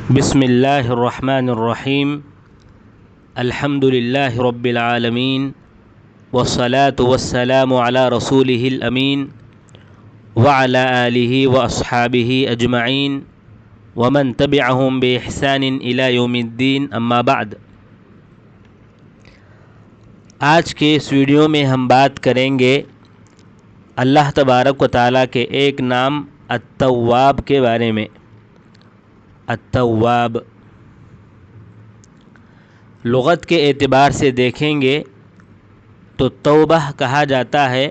بسم اللہ الرحمن الرحیم الحمد للہ رب العالمین والصلاة والسلام علی رسولہ الامین وعلی آلہ واصحابہ اجمعین ومن تبعہم بإحسان الی یوم الدین اما بعد۔ آج کے اس ویڈیو میں ہم بات کریں گے اللہ تبارک و تعالیٰ کے ایک نام التواب کے بارے میں۔ التواب لغت کے اعتبار سے دیکھیں گے تو توبہ کہا جاتا ہے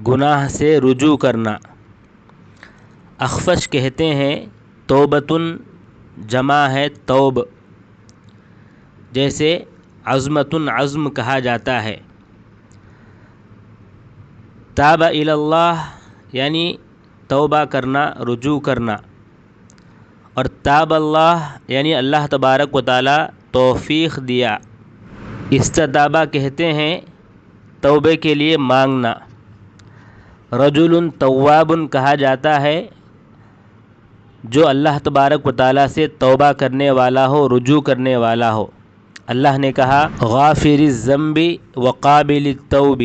گناہ سے رجوع کرنا۔ اخفش کہتے ہیں توبتن جمع ہے توب، جیسے عزمتن عزم کہا جاتا ہے۔ تاب الی اللہ یعنی توبہ کرنا، رجوع کرنا، اور تاب اللہ یعنی اللہ تبارک و تعالی توفیق دیا۔ استتابہ کہتے ہیں توبے کے لیے مانگنا۔ رجل تواب کہا جاتا ہے جو اللہ تبارک و تعالی سے توبہ کرنے والا ہو، رجوع کرنے والا ہو۔ اللہ نے کہا غافر الذنب وقابل التوب۔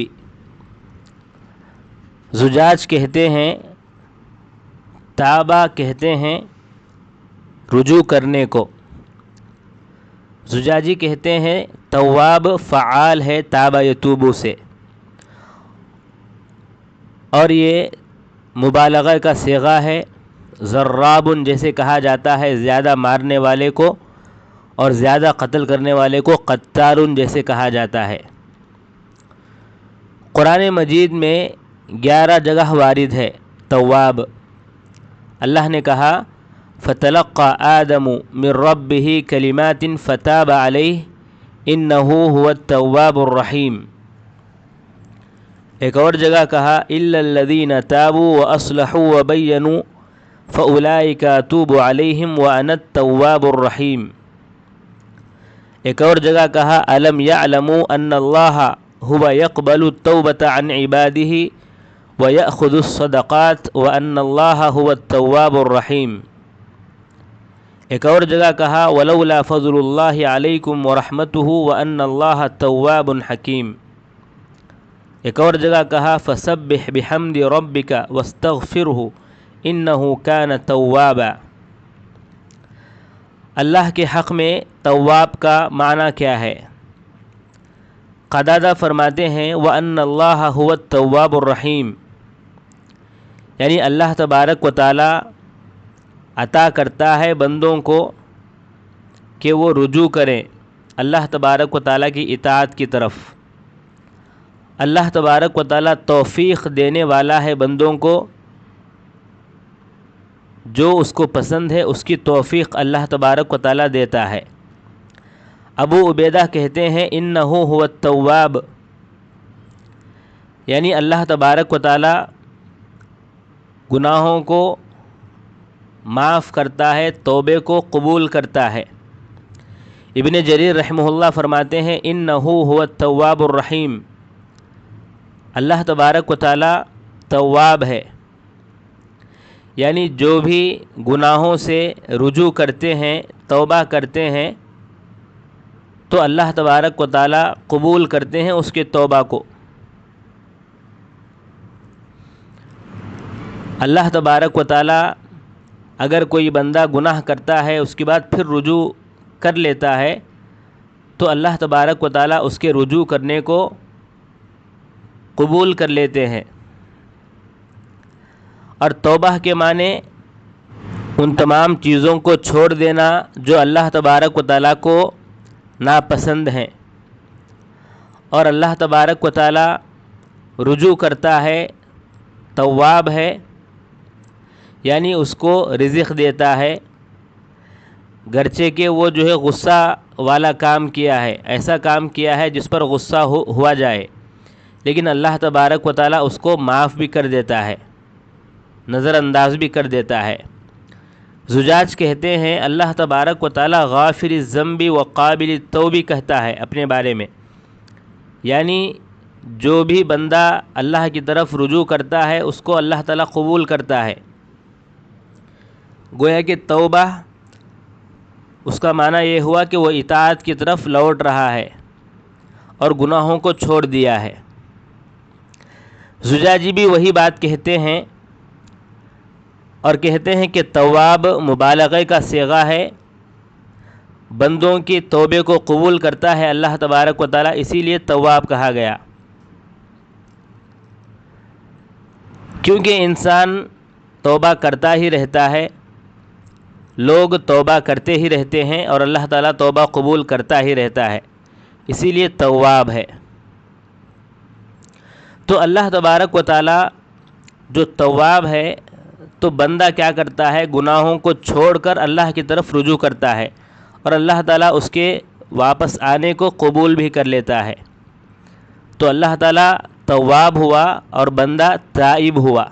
زجاج کہتے ہیں، تابہ کہتے ہیں رجوع کرنے کو۔ زجاجی کہتے ہیں تواب فعال ہے تاب یتوب سے، اور یہ مبالغہ کا صیغہ ہے۔ ضراب جیسے کہا جاتا ہے زیادہ مارنے والے کو، اور زیادہ قتل کرنے والے کو قتال جیسے کہا جاتا ہے۔ قرآن مجید میں 11 جگہ وارد ہے تواب۔ اللہ نے کہا فتلقى آدم من ربه كلمات فتاب عليه إنه هو التواب الرحيم۔ ایک اور جگہ کہا إلا الذين تابوا وأصلحوا وبينوا فأولئك أتوب عليهم وأنا التواب الرحيم۔ ایک اور جگہ کہا ألم يعلموا أن الله هو يقبل التوبة عن عباده ويأخذ الصدقات وأن الله هو التواب الرحيم۔ ایک اور جگہ کہا ولولا فضل اللہ علیکم ورحمتہ وان اللہ تواب حکیم۔ ایک اور جگہ کہا فسبح بحمد ربک واستغفرہ انہ کان توابا۔ اللہ کے حق میں تواب کا معنی کیا ہے؟ قتادہ فرماتے ہیں وان اللہ هو التواب الرحیم، یعنی اللہ تبارک و تعالی عطا کرتا ہے بندوں کو کہ وہ رجوع کریں اللہ تبارک و تعالیٰ کی اطاعت کی طرف۔ اللہ تبارک و تعالیٰ توفیق دینے والا ہے بندوں کو، جو اس کو پسند ہے اس کی توفیق اللہ تبارک و تعالیٰ دیتا ہے۔ ابو عبیدہ کہتے ہیں انہ هو التواب، یعنی اللہ تبارک و تعالیٰ گناہوں کو معاف کرتا ہے، توبے کو قبول کرتا ہے۔ ابن جریر رحمہ اللہ فرماتے ہیں انہ هو التواب الرحیم، اللہ تبارک و تعالی تواب ہے، یعنی جو بھی گناہوں سے رجوع کرتے ہیں، توبہ کرتے ہیں، تو اللہ تبارک و تعالی قبول کرتے ہیں اس کے توبہ کو۔ اللہ تبارک و تعالی اگر کوئی بندہ گناہ کرتا ہے اس کے بعد پھر رجوع کر لیتا ہے تو اللہ تبارک و تعالی اس کے رجوع کرنے کو قبول کر لیتے ہیں۔ اور توبہ کے معنی ان تمام چیزوں کو چھوڑ دینا جو اللہ تبارک و تعالی کو ناپسند ہیں، اور اللہ تبارک و تعالی رجوع کرتا ہے، تواب ہے، یعنی اس کو رزق دیتا ہے، گرچہ کہ وہ جو ہے غصہ والا کام کیا ہے، ایسا کام کیا ہے جس پر غصہ ہوا جائے، لیکن اللہ تبارک و تعالیٰ اس کو معاف بھی کر دیتا ہے، نظر انداز بھی کر دیتا ہے۔ زجاج کہتے ہیں اللہ تبارک و تعالیٰ غافر الذنب وقابل التوب کہتا ہے اپنے بارے میں، یعنی جو بھی بندہ اللہ کی طرف رجوع کرتا ہے اس کو اللہ تعالیٰ قبول کرتا ہے۔ گویا کہ توبہ اس کا معنی یہ ہوا کہ وہ اطاعت کی طرف لوٹ رہا ہے اور گناہوں کو چھوڑ دیا ہے۔ زجاجی بھی وہی بات کہتے ہیں اور کہتے ہیں کہ تواب مبالغہ کا صیغہ ہے، بندوں کی توبے کو قبول کرتا ہے اللہ تبارک و تعالیٰ، اسی لیے تواب کہا گیا، کیونکہ انسان توبہ کرتا ہی رہتا ہے، لوگ توبہ کرتے ہی رہتے ہیں اور اللہ تعالیٰ توبہ قبول کرتا ہی رہتا ہے، اسی لیے تواب ہے۔ تو اللہ تبارک و تعالیٰ جو تواب ہے، تو بندہ کیا کرتا ہے؟ گناہوں کو چھوڑ کر اللہ کی طرف رجوع کرتا ہے اور اللہ تعالیٰ اس کے واپس آنے کو قبول بھی کر لیتا ہے، تو اللہ تعالیٰ تواب ہوا اور بندہ تائب ہوا۔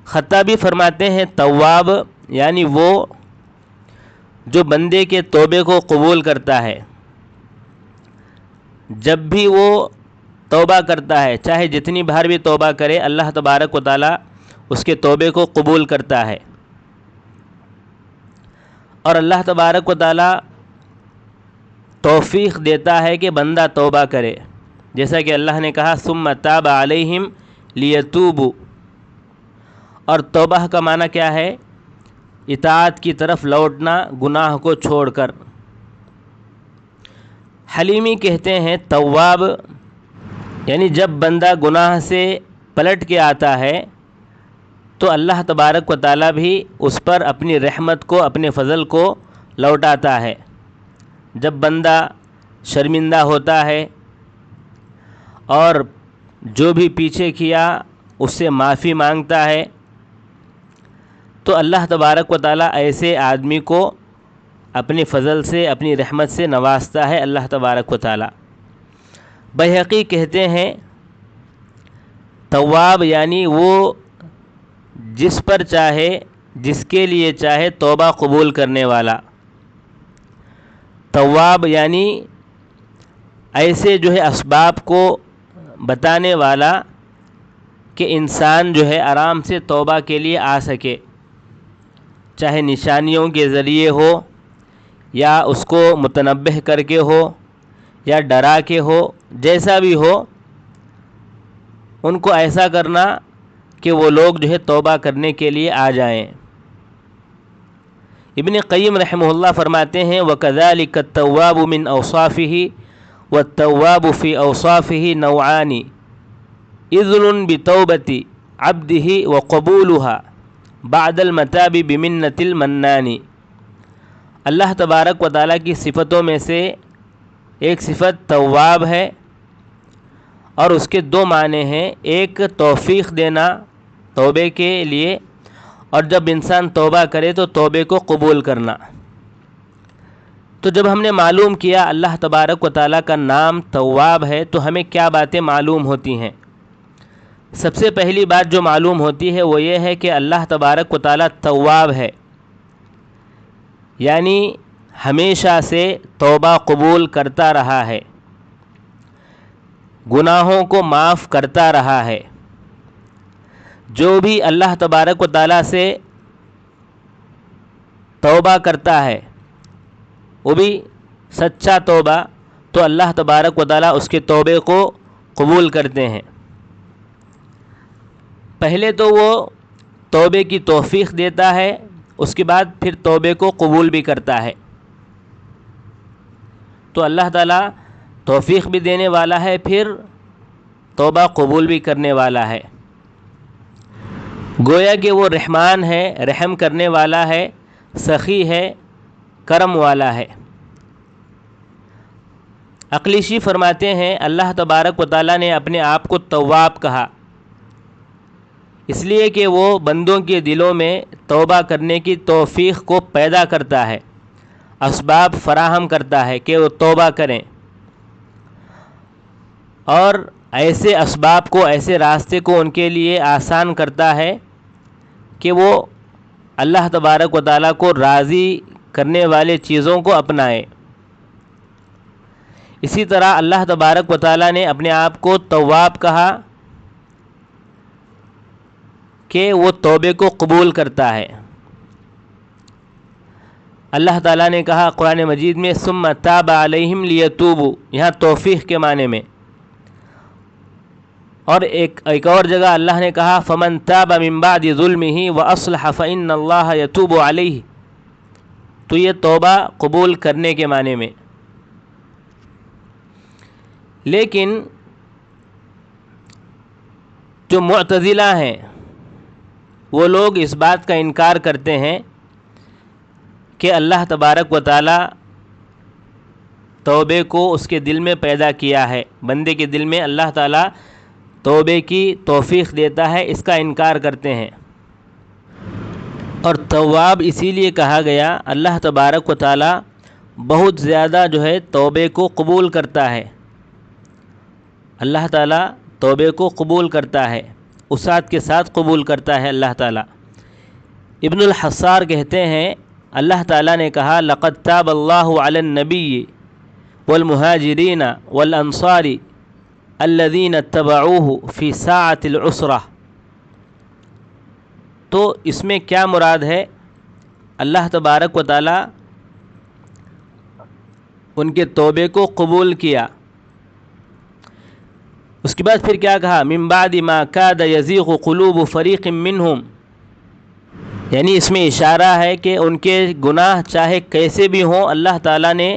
خطابی فرماتے ہیں تواب یعنی وہ جو بندے کے توبے کو قبول کرتا ہے، جب بھی وہ توبہ کرتا ہے، چاہے جتنی بار بھی توبہ کرے، اللہ تبارک و تعالیٰ اس کے توبے کو قبول کرتا ہے، اور اللہ تبارک و تعالیٰ توفیق دیتا ہے کہ بندہ توبہ کرے، جیسا کہ اللہ نے کہا ثم تاب علیہم لیتوبوا، اور توبہ کا معنی کیا ہے؟ اطاعت کی طرف لوٹنا گناہ کو چھوڑ کر۔ حلیمی کہتے ہیں تواب یعنی جب بندہ گناہ سے پلٹ کے آتا ہے تو اللہ تبارک و تعالیٰ بھی اس پر اپنی رحمت کو، اپنے فضل کو لوٹاتا ہے۔ جب بندہ شرمندہ ہوتا ہے اور جو بھی پیچھے کیا اس سے معافی مانگتا ہے، تو اللہ تبارک و تعالیٰ ایسے آدمی کو اپنے فضل سے، اپنی رحمت سے نوازتا ہے اللہ تبارک و تعالیٰ۔ بیہقی کہتے ہیں تواب یعنی وہ جس پر چاہے، جس کے لیے چاہے توبہ قبول کرنے والا۔ تواب یعنی ایسے جو ہے اسباب کو بتانے والا کہ انسان جو ہے آرام سے توبہ کے لیے آ سکے، چاہے نشانیوں کے ذریعے ہو یا اس کو متنبہ کر کے ہو یا ڈرا کے ہو، جیسا بھی ہو، ان کو ایسا کرنا کہ وہ لوگ جو ہے توبہ کرنے کے لیے آ جائیں۔ ابن قیم رحمہ اللہ فرماتے ہیں وَكَذَلِكَ التَّوَّابُ مِنْ أَوْصَافِهِ وَالتَّوَّابُ فِي أَوْصَافِهِ نَوْعَانِ إِذْنٌ بِتَوْبَةِ عَبْدِهِ وَقَبُولُهَا بَعْدَ الْمَتَابِ بِمِنَّةِ الْمَنَّانِ۔ اللہ تبارک و تعالیٰ کی صفتوں میں سے ایک صفت تواب ہے، اور اس کے دو معنی ہیں، ایک توفیق دینا توبے کے لیے، اور جب انسان توبہ کرے تو توبے کو قبول کرنا۔ تو جب ہم نے معلوم کیا اللہ تبارک و تعالیٰ کا نام تواب ہے تو ہمیں کیا باتیں معلوم ہوتی ہیں؟ سب سے پہلی بات جو معلوم ہوتی ہے وہ یہ ہے کہ اللہ تبارک و تعالیٰ تواب ہے، یعنی ہمیشہ سے توبہ قبول کرتا رہا ہے، گناہوں کو معاف کرتا رہا ہے۔ جو بھی اللہ تبارک و تعالیٰ سے توبہ کرتا ہے، وہ بھی سچا توبہ، تو اللہ تبارک و تعالیٰ اس کے توبے کو قبول کرتے ہیں۔ پہلے تو وہ توبے کی توفیق دیتا ہے، اس کے بعد پھر توبے کو قبول بھی کرتا ہے۔ تو اللہ تعالیٰ توفیق بھی دینے والا ہے، پھر توبہ قبول بھی کرنے والا ہے۔ گویا کہ وہ رحمان ہے، رحم کرنے والا ہے، سخی ہے، کرم والا ہے۔ عقلیشی فرماتے ہیں اللہ تبارک و تعالیٰ نے اپنے آپ کو تواب کہا، اس لیے کہ وہ بندوں کے دلوں میں توبہ کرنے کی توفیق کو پیدا کرتا ہے، اسباب فراہم کرتا ہے کہ وہ توبہ کریں، اور ایسے اسباب کو، ایسے راستے کو ان کے لیے آسان کرتا ہے کہ وہ اللہ تبارک و تعالیٰ کو راضی کرنے والے چیزوں کو اپنائیں۔ اسی طرح اللہ تبارک و تعالیٰ نے اپنے آپ کو تواب کہا کہ وہ توبے کو قبول کرتا ہے۔ اللہ تعالیٰ نے کہا قرآن مجید میں ثم تاب علیہم لیتوبوا، یہاں توفیق کے معنی میں، اور ایک اور جگہ اللہ نے کہا فمن تاب من بعد ظلمہ واصلح فإن اللہ یتوب علیہ، تو یہ توبہ قبول کرنے کے معنی میں۔ لیکن جو معتزلہ ہیں وہ لوگ اس بات کا انکار کرتے ہیں کہ اللہ تبارک و تعالی توبے کو اس کے دل میں پیدا کیا ہے، بندے کے دل میں اللہ تعالیٰ توبے کی توفیق دیتا ہے، اس کا انکار کرتے ہیں۔ اور تواب اسی لیے کہا گیا، اللہ تبارک و تعالی بہت زیادہ جو ہے توبے کو قبول کرتا ہے، اللہ تعالیٰ توبے کو قبول کرتا ہے، وسعت کے ساتھ قبول کرتا ہے اللہ تعالیٰ۔ ابن الحصار کہتے ہیں اللہ تعالیٰ نے کہا لقد تاب اللہ علی النبی والمہاجرین والانصار الذین اتبعوہ فی ساعۃ العسرہ، تو اس میں کیا مراد ہے؟ اللہ تبارک و تعالیٰ ان کے توبے کو قبول کیا۔ اس کے بعد پھر کیا کہا؟ من بعد ما کاد یزیغ قلوب فریق منہم، یعنی اس میں اشارہ ہے کہ ان کے گناہ چاہے کیسے بھی ہوں اللہ تعالیٰ نے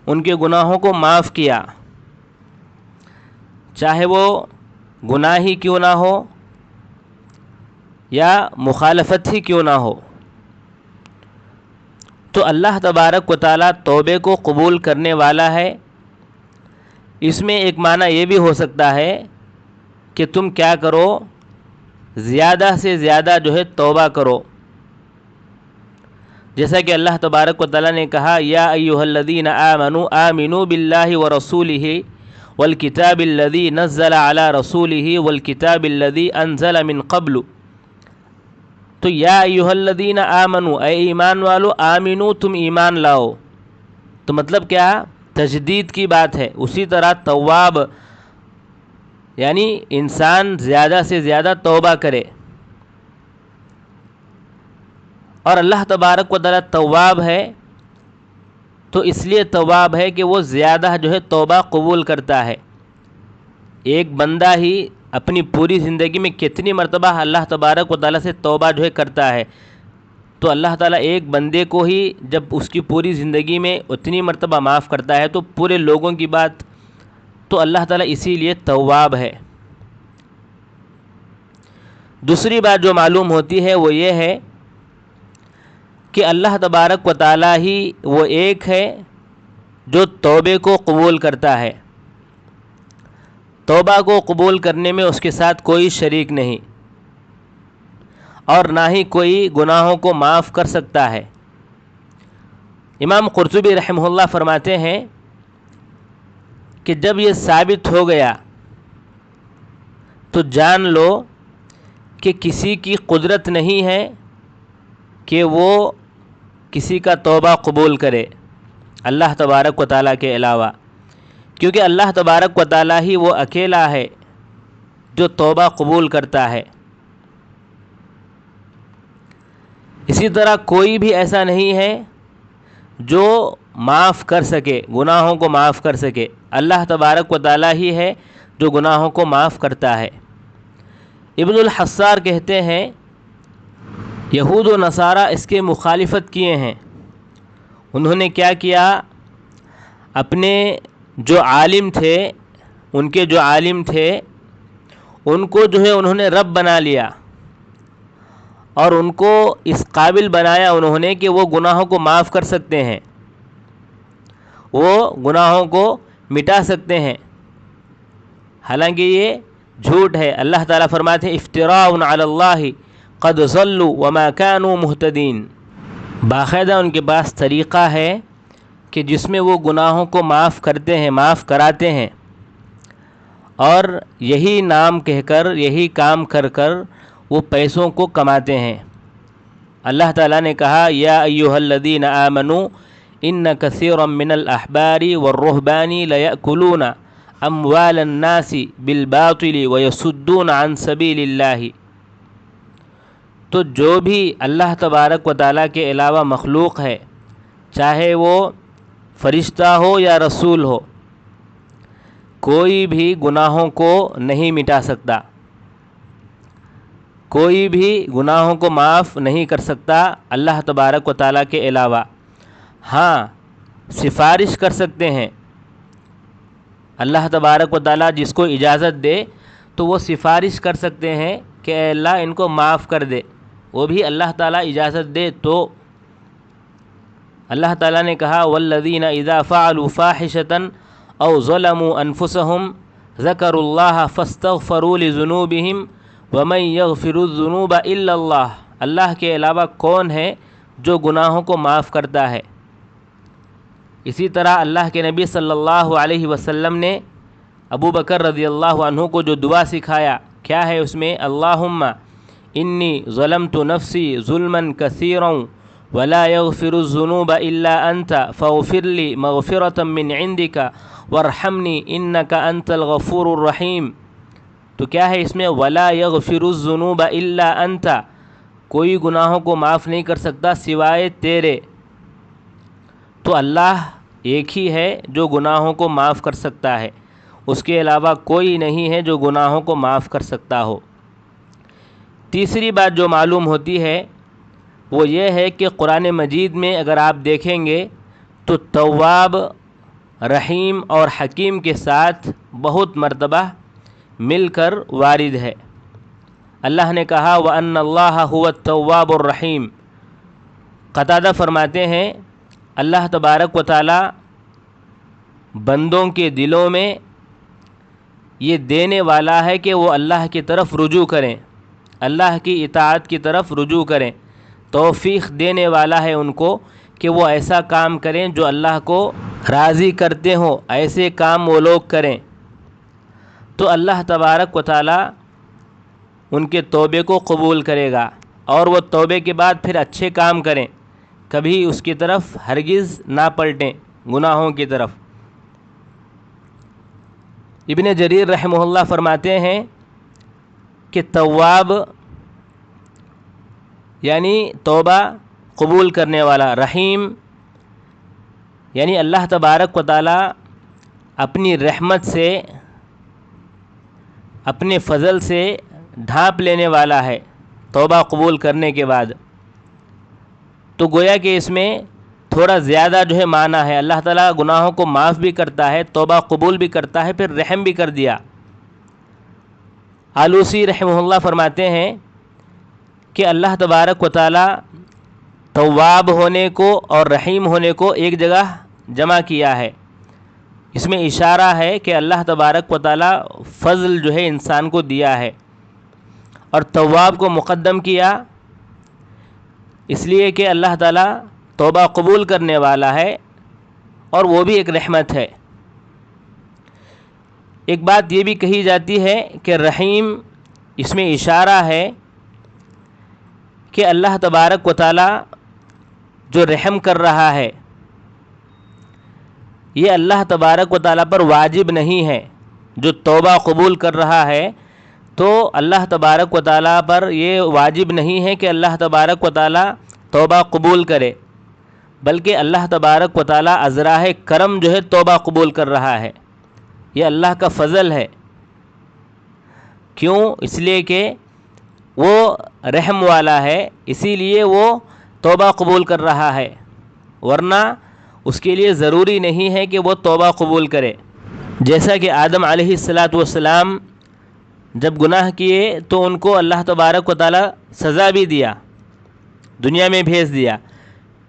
ان کے گناہوں کو معاف کیا، چاہے وہ گناہ ہی کیوں نہ ہو یا مخالفت ہی کیوں نہ ہو۔ تو اللہ تبارک و تعالیٰ توبے کو قبول کرنے والا ہے۔ اس میں ایک معنی یہ بھی ہو سکتا ہے کہ تم کیا کرو، زیادہ سے زیادہ جو ہے توبہ کرو، جیسا کہ اللہ تبارک و تعالیٰ نے کہا یا ایھا الذین آمنوا آمنوا باللہ ورسولہ والکتاب الذی نزل علی رسولہ والکتاب الذی انزل من قبل، تو یا ایھا الذین آمنوا، اے ایمان والو، آمنو، تم ایمان لاؤ، تو مطلب کیا؟ تجدید کی بات ہے۔ اسی طرح تواب یعنی انسان زیادہ سے زیادہ توبہ کرے، اور اللہ تبارک و تعالیٰ تواب ہے تو اس لیے تواب ہے کہ وہ زیادہ جو ہے توبہ قبول کرتا ہے۔ ایک بندہ ہی اپنی پوری زندگی میں کتنی مرتبہ اللہ تبارک و تعالیٰ سے توبہ جو ہے کرتا ہے، تو اللہ تعالیٰ ایک بندے کو ہی جب اس کی پوری زندگی میں اتنی مرتبہ معاف کرتا ہے تو پورے لوگوں کی بات، تو اللہ تعالیٰ اسی لیے تواب ہے۔ دوسری بات جو معلوم ہوتی ہے وہ یہ ہے کہ اللہ تبارک و تعالیٰ ہی وہ ایک ہے جو توبے کو قبول کرتا ہے، توبہ کو قبول کرنے میں اس کے ساتھ کوئی شریک نہیں، اور نہ ہی کوئی گناہوں کو معاف کر سکتا ہے۔ امام قرطبی رحمہ اللہ فرماتے ہیں کہ جب یہ ثابت ہو گیا تو جان لو کہ کسی کی قدرت نہیں ہے کہ وہ کسی کا توبہ قبول کرے اللہ تبارک و تعالیٰ کے علاوہ، کیونکہ اللہ تبارک و تعالیٰ ہی وہ اکیلا ہے جو توبہ قبول کرتا ہے۔ اسی طرح کوئی بھی ایسا نہیں ہے جو معاف کر سکے، گناہوں کو معاف کر سکے، اللہ تبارک و تعالیٰ ہی ہے جو گناہوں کو معاف کرتا ہے۔ ابن الحصار کہتے ہیں یہود و نصارہ اس کے مخالفت کیے ہیں، انہوں نے کیا کیا؟ اپنے جو عالم تھے، ان کے جو عالم تھے ان کو جو ہے انہوں نے رب بنا لیا، اور ان کو اس قابل بنایا انہوں نے کہ وہ گناہوں کو معاف کر سکتے ہیں، وہ گناہوں کو مٹا سکتے ہیں، حالانکہ یہ جھوٹ ہے۔ اللہ تعالیٰ فرماتے ہیں افتراء علی اللہ قد ضلوا وما كانوا مہتدین، باقاعدہ ان کے پاس طریقہ ہے کہ جس میں وہ گناہوں کو معاف کرتے ہیں، معاف کراتے ہیں، اور یہی نام کہہ کر، یہی کام کر کر وہ پیسوں کو کماتے ہیں۔ اللہ تعالیٰ نے کہا یا ایھا الذین آمنوا ان کثیرا من الاحبار والرہبان لیأکلون اموال الناس بالباطل ویصدون عن سبیل اللہ، تو جو بھی اللہ تبارک و تعالیٰ کے علاوہ مخلوق ہے چاہے وہ فرشتہ ہو یا رسول ہو، کوئی بھی گناہوں کو نہیں مٹا سکتا، کوئی بھی گناہوں کو معاف نہیں کر سکتا اللہ تبارک و تعالیٰ کے علاوہ۔ ہاں، سفارش کر سکتے ہیں اللہ تبارک و تعالیٰ، جس کو اجازت دے تو وہ سفارش کر سکتے ہیں کہ اے اللہ ان کو معاف کر دے، وہ بھی اللہ تعالیٰ اجازت دے تو۔ اللہ تعالیٰ نے کہا والذین اذا فعلوا فاحشة او ظلموا انفسهم ذکروا اللہ فاستغفروا لذنوبهم ومن یغفر الذنوب الا اللہ۔ اللہ کے علاوہ کون ہے جو گناہوں کو معاف کرتا ہے؟ اسی طرح اللہ کے نبی صلی اللہ علیہ وسلم نے ابو بکر رضی اللہ عنہ کو جو دعا سکھایا، کیا ہے اس میں؟ اللہم انی ظلمت نفسی ظلما کثیرا ولا یغفر الذنوب الا انت فاغفر لی مغفرۃ من عندک وارحمنی انک انت الغفور الرحیم۔ تو کیا ہے اس میں؟ ولا یغفر الذنوب الا انت، کوئی گناہوں کو معاف نہیں کر سکتا سوائے تیرے۔ تو اللہ ایک ہی ہے جو گناہوں کو معاف کر سکتا ہے، اس کے علاوہ کوئی نہیں ہے جو گناہوں کو معاف کر سکتا ہو۔ تیسری بات جو معلوم ہوتی ہے وہ یہ ہے کہ قرآن مجید میں اگر آپ دیکھیں گے تو تواب، رحیم اور حکیم کے ساتھ بہت مرتبہ مل کر وارد ہے۔ اللہ نے کہا وَأَنَّ اللَّهَ هُوَ التَّوَّابُ الرَّحِيمُ۔ قتادہ فرماتے ہیں اللہ تبارک و تعالی بندوں کے دلوں میں یہ دینے والا ہے کہ وہ اللہ کی طرف رجوع کریں، اللہ کی اطاعت کی طرف رجوع کریں، توفیق دینے والا ہے ان کو کہ وہ ایسا کام کریں جو اللہ کو راضی کرتے ہوں، ایسے کام وہ لوگ کریں تو اللہ تبارک و تعالی ان کے توبے کو قبول کرے گا، اور وہ توبے کے بعد پھر اچھے کام کریں، کبھی اس کی طرف ہرگز نہ پلٹیں گناہوں کی طرف۔ ابن جریر رحمہ اللہ فرماتے ہیں کہ تواب یعنی توبہ قبول کرنے والا، رحیم یعنی اللہ تبارک و تعالی اپنی رحمت سے، اپنے فضل سے ڈھانپ لینے والا ہے توبہ قبول کرنے کے بعد۔ تو گویا کہ اس میں تھوڑا زیادہ جو ہے معنی ہے، اللہ تعالیٰ گناہوں کو معاف بھی کرتا ہے، توبہ قبول بھی کرتا ہے، پھر رحم بھی کر دیا۔ آلوسی رحمہ اللہ فرماتے ہیں کہ اللہ تبارک و تعالی تواب ہونے کو اور رحیم ہونے کو ایک جگہ جمع کیا ہے، اس میں اشارہ ہے کہ اللہ تبارک و تعالی فضل جو ہے انسان کو دیا ہے، اور تواب کو مقدم کیا اس لیے کہ اللہ تعالی توبہ قبول کرنے والا ہے اور وہ بھی ایک رحمت ہے۔ ایک بات یہ بھی کہی جاتی ہے کہ رحیم اس میں اشارہ ہے کہ اللہ تبارک و تعالی جو رحم کر رہا ہے یہ اللہ تبارک و تعالی پر واجب نہیں ہے، جو توبہ قبول کر رہا ہے تو اللہ تبارک و تعالی پر یہ واجب نہیں ہے کہ اللہ تبارک و تعالی توبہ قبول کرے، بلکہ اللہ تبارک و تعالی از راہ کرم جو ہے توبہ قبول کر رہا ہے، یہ اللہ کا فضل ہے۔ کیوں؟ اس لیے کہ وہ رحم والا ہے، اسی لیے وہ توبہ قبول کر رہا ہے، ورنہ اس کے لیے ضروری نہیں ہے کہ وہ توبہ قبول کرے۔ جیسا کہ آدم علیہ السلام جب گناہ کیے تو ان کو اللہ تبارک و تعالی سزا بھی دیا، دنیا میں بھیج دیا،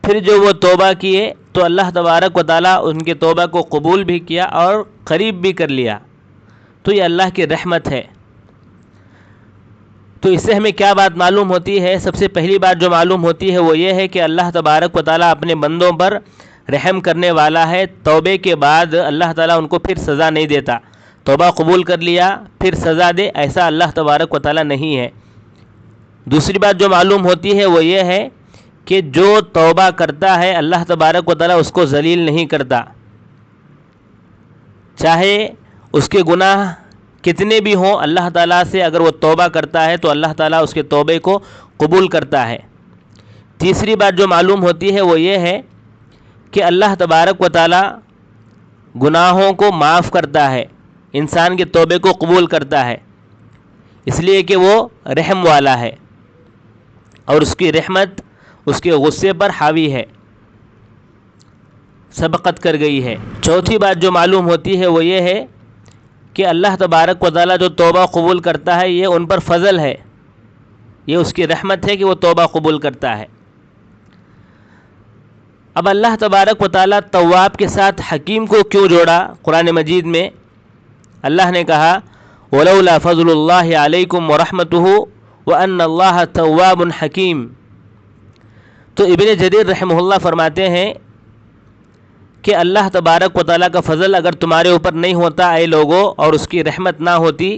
پھر جو وہ توبہ کیے تو اللہ تبارک و تعالی ان کے توبہ کو قبول بھی کیا اور قریب بھی کر لیا، تو یہ اللہ کی رحمت ہے۔ تو اس سے ہمیں کیا بات معلوم ہوتی ہے؟ سب سے پہلی بات جو معلوم ہوتی ہے وہ یہ ہے کہ اللہ تبارک و تعالی اپنے بندوں پر رحم کرنے والا ہے، توبے کے بعد اللہ تعالی ان کو پھر سزا نہیں دیتا، توبہ قبول کر لیا پھر سزا دے، ایسا اللہ تبارک و تعالی نہیں ہے۔ دوسری بات جو معلوم ہوتی ہے وہ یہ ہے کہ جو توبہ کرتا ہے اللہ تبارک و تعالی اس کو ذلیل نہیں کرتا، چاہے اس کے گناہ کتنے بھی ہوں، اللہ تعالیٰ سے اگر وہ توبہ کرتا ہے تو اللہ تعالیٰ اس کے توبے کو قبول کرتا ہے۔ تیسری بات جو معلوم ہوتی ہے وہ یہ ہے کہ اللہ تبارک و تعالی گناہوں کو معاف کرتا ہے، انسان کے توبے کو قبول کرتا ہے، اس لیے کہ وہ رحم والا ہے اور اس کی رحمت اس کے غصے پر حاوی ہے، سبقت کر گئی ہے۔ چوتھی بات جو معلوم ہوتی ہے وہ یہ ہے کہ اللہ تبارک و تعالی جو توبہ قبول کرتا ہے یہ ان پر فضل ہے، یہ اس کی رحمت ہے کہ وہ توبہ قبول کرتا ہے۔ اب اللہ تبارک و تعالی تواب کے ساتھ حکیم کو کیوں جوڑا؟ قرآن مجید میں اللہ نے کہا وَلَوْلَا فَضْلُ اللَّهِ عَلَيْكُمْ وَرَحْمَتُهُ وَأَنَّ اللَّهَ تَوَّابٌ حَكِيمٌ۔ تو ابن جریر رحمہ اللہ فرماتے ہیں کہ اللہ تبارک و تعالیٰ کا فضل اگر تمہارے اوپر نہیں ہوتا اے لوگوں، اور اس کی رحمت نہ ہوتی،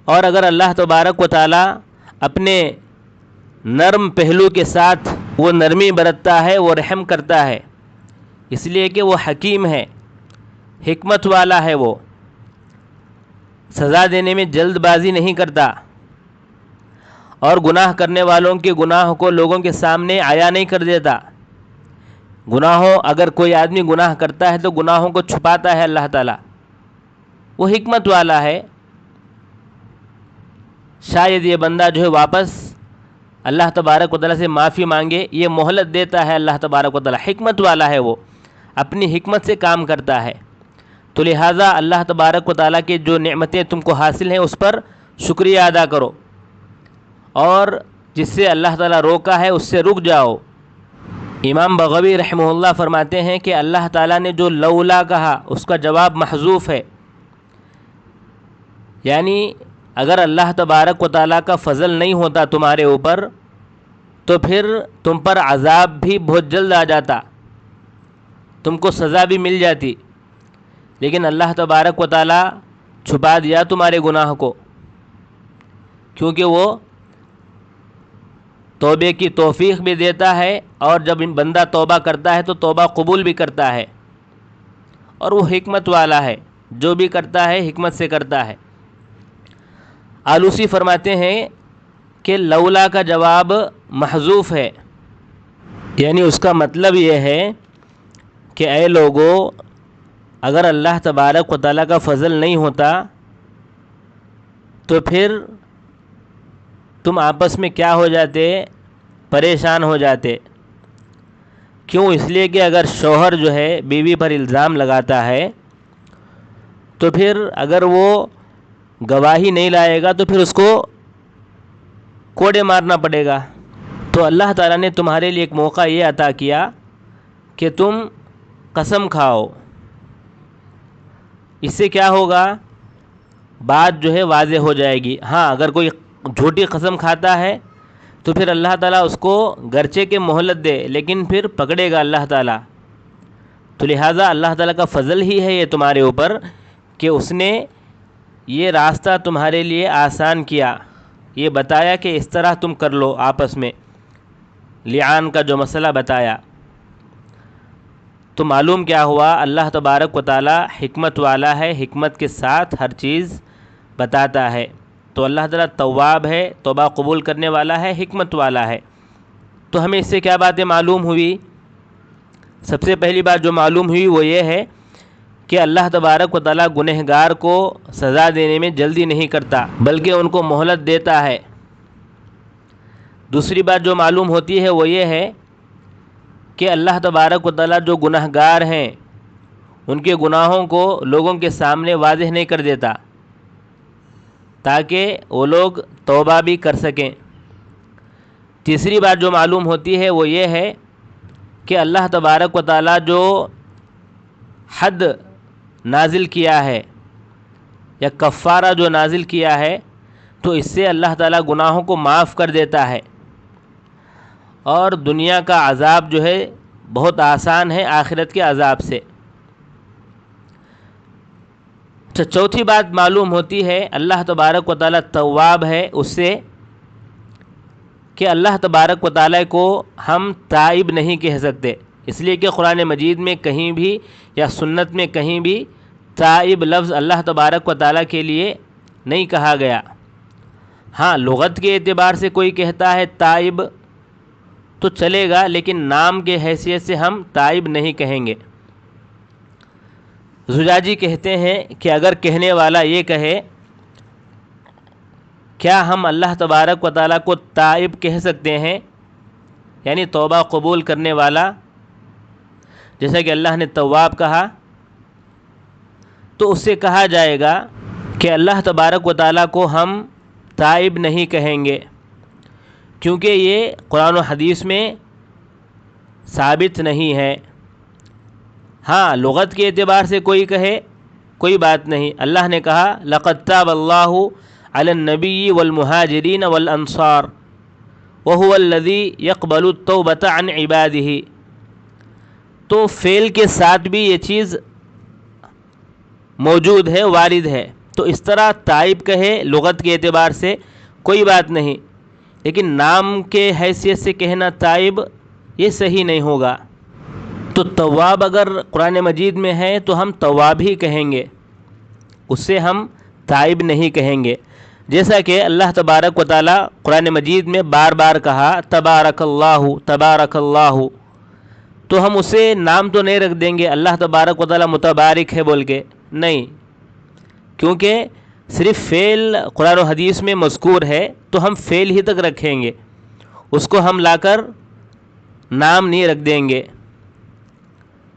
اور اگر اللہ تبارک و تعالیٰ اپنے نرم پہلو کے ساتھ وہ نرمی برتتا ہے، وہ رحم کرتا ہے، اس لیے کہ وہ حکیم ہے، حکمت والا ہے، وہ سزا دینے میں جلد بازی نہیں کرتا، اور گناہ کرنے والوں کے گناہ کو لوگوں کے سامنے عیا نہیں کر دیتا۔ گناہوں اگر کوئی آدمی گناہ کرتا ہے تو گناہوں کو چھپاتا ہے اللہ تعالیٰ، وہ حکمت والا ہے، شاید یہ بندہ جو ہے واپس اللہ تبارک و تعالیٰ سے معافی مانگے، یہ مہلت دیتا ہے اللہ تبارک و تعالیٰ، حکمت والا ہے، وہ اپنی حکمت سے کام کرتا ہے۔ تو لہٰذا اللہ تبارک و تعالیٰ کے جو نعمتیں تم کو حاصل ہیں اس پر شکریہ ادا کرو، اور جس سے اللہ تعالیٰ روکا ہے اس سے رک جاؤ۔ امام بغوی رحمہ اللہ فرماتے ہیں کہ اللہ تعالیٰ نے جو لولا کہا اس کا جواب محذوف ہے، یعنی اگر اللہ تبارک و تعالیٰ کا فضل نہیں ہوتا تمہارے اوپر تو پھر تم پر عذاب بھی بہت جلد آ جاتا، تم کو سزا بھی مل جاتی، لیکن اللہ تبارک و تعالیٰ چھپا دیا تمہارے گناہ کو، کیونکہ وہ توبے کی توفیق بھی دیتا ہے، اور جب بندہ توبہ کرتا ہے تو توبہ قبول بھی کرتا ہے، اور وہ حکمت والا ہے، جو بھی کرتا ہے حکمت سے کرتا ہے۔ آلوسی فرماتے ہیں کہ لولا کا جواب محذوف ہے، یعنی اس کا مطلب یہ ہے کہ اے لوگو، اگر اللہ تبارک و تعالیٰ کا فضل نہیں ہوتا تو پھر تم آپس میں کیا ہو جاتے؟ پریشان ہو جاتے۔ کیوں؟ اس لیے کہ اگر شوہر جو ہے بیوی پر الزام لگاتا ہے تو پھر اگر وہ گواہی نہیں لائے گا تو پھر اس کو کوڑے مارنا پڑے گا۔ تو اللہ تعالیٰ نے تمہارے لیے ایک موقع یہ عطا کیا کہ تم قسم کھاؤ، اس سے کیا ہوگا؟ بات جو ہے واضح ہو جائے گی۔ ہاں، اگر کوئی جھوٹی قسم کھاتا ہے تو پھر اللہ تعالیٰ اس کو گرچہ کے مہلت دے لیکن پھر پکڑے گا اللہ تعالیٰ۔ تو لہٰذا اللہ تعالیٰ کا فضل ہی ہے یہ تمہارے اوپر کہ اس نے یہ راستہ تمہارے لیے آسان کیا، یہ بتایا کہ اس طرح تم کر لو، آپس میں لعان کا جو مسئلہ بتایا۔ تو معلوم کیا ہوا؟ اللہ تبارک و تعالی حکمت والا ہے، حکمت کے ساتھ ہر چیز بتاتا ہے۔ تو اللہ تعالیٰ تواب ہے، توبہ قبول کرنے والا ہے، حکمت والا ہے۔ تو ہمیں اس سے کیا باتیں معلوم ہوئی؟ سب سے پہلی بات جو معلوم ہوئی وہ یہ ہے کہ اللہ تبارک و تعالیٰ گنہگار کو سزا دینے میں جلدی نہیں کرتا بلکہ ان کو مہلت دیتا ہے۔ دوسری بات جو معلوم ہوتی ہے وہ یہ ہے کہ اللہ تبارک و تعالیٰ جو گنہگار ہیں ان کے گناہوں کو لوگوں کے سامنے واضح نہیں کر دیتا تاکہ وہ لوگ توبہ بھی کر سکیں۔ تیسری بات جو معلوم ہوتی ہے وہ یہ ہے کہ اللہ تبارک و تعالیٰ جو حد نازل کیا ہے یا کفارہ جو نازل کیا ہے تو اس سے اللہ تعالیٰ گناہوں کو معاف کر دیتا ہے، اور دنیا کا عذاب جو ہے بہت آسان ہے آخرت کے عذاب سے۔ چوتھی بات معلوم ہوتی ہے اللہ تبارک و تعالیٰ تواب ہے اس سے کہ اللہ تبارک و تعالیٰ کو ہم تائب نہیں کہہ سکتے، اس لیے کہ قرآن مجید میں کہیں بھی یا سنت میں کہیں بھی تائب لفظ اللہ تبارک و تعالیٰ کے لیے نہیں کہا گیا۔ ہاں، لغت کے اعتبار سے کوئی کہتا ہے تائب تو چلے گا، لیکن نام کے حیثیت سے ہم تائب نہیں کہیں گے۔ زجاجی کہتے ہیں کہ اگر کہنے والا یہ کہے کیا ہم اللہ تبارک و تعالیٰ کو تائب کہہ سکتے ہیں، یعنی توبہ قبول کرنے والا، جیسا کہ اللہ نے تواب کہا، تو اس سے کہا جائے گا کہ اللہ تبارک و تعالیٰ کو ہم تائب نہیں کہیں گے، کیونکہ یہ قرآن و حدیث میں ثابت نہیں ہے۔ ہاں، لغت کے اعتبار سے کوئی کہے کوئی بات نہیں۔ اللہ نے کہا لقد تاب اللہ علی النبی والمہاجرین والانصار وهو الذی یقبل التوبۃ عن عبادہ، تو فعل کے ساتھ بھی یہ چیز موجود ہے، وارد ہے، تو اس طرح تائب کہے لغت کے اعتبار سے کوئی بات نہیں، لیکن نام کے حیثیت سے کہنا تائب یہ صحیح نہیں ہوگا۔ تو تواب اگر قرآن مجید میں ہے تو ہم تواب ہی کہیں گے، اس سے ہم تائب نہیں کہیں گے، جیسا کہ اللہ تبارک و تعالیٰ قرآن مجید میں بار بار کہا تبارک اللہ، تو ہم اسے نام تو نہیں رکھ دیں گے اللہ تبارک و تعالیٰ متبارک ہے بول کے، نہیں، کیونکہ صرف فعل قرآن و حدیث میں مذکور ہے تو ہم فعل ہی تک رکھیں گے، اس کو ہم لا کر نام نہیں رکھ دیں گے۔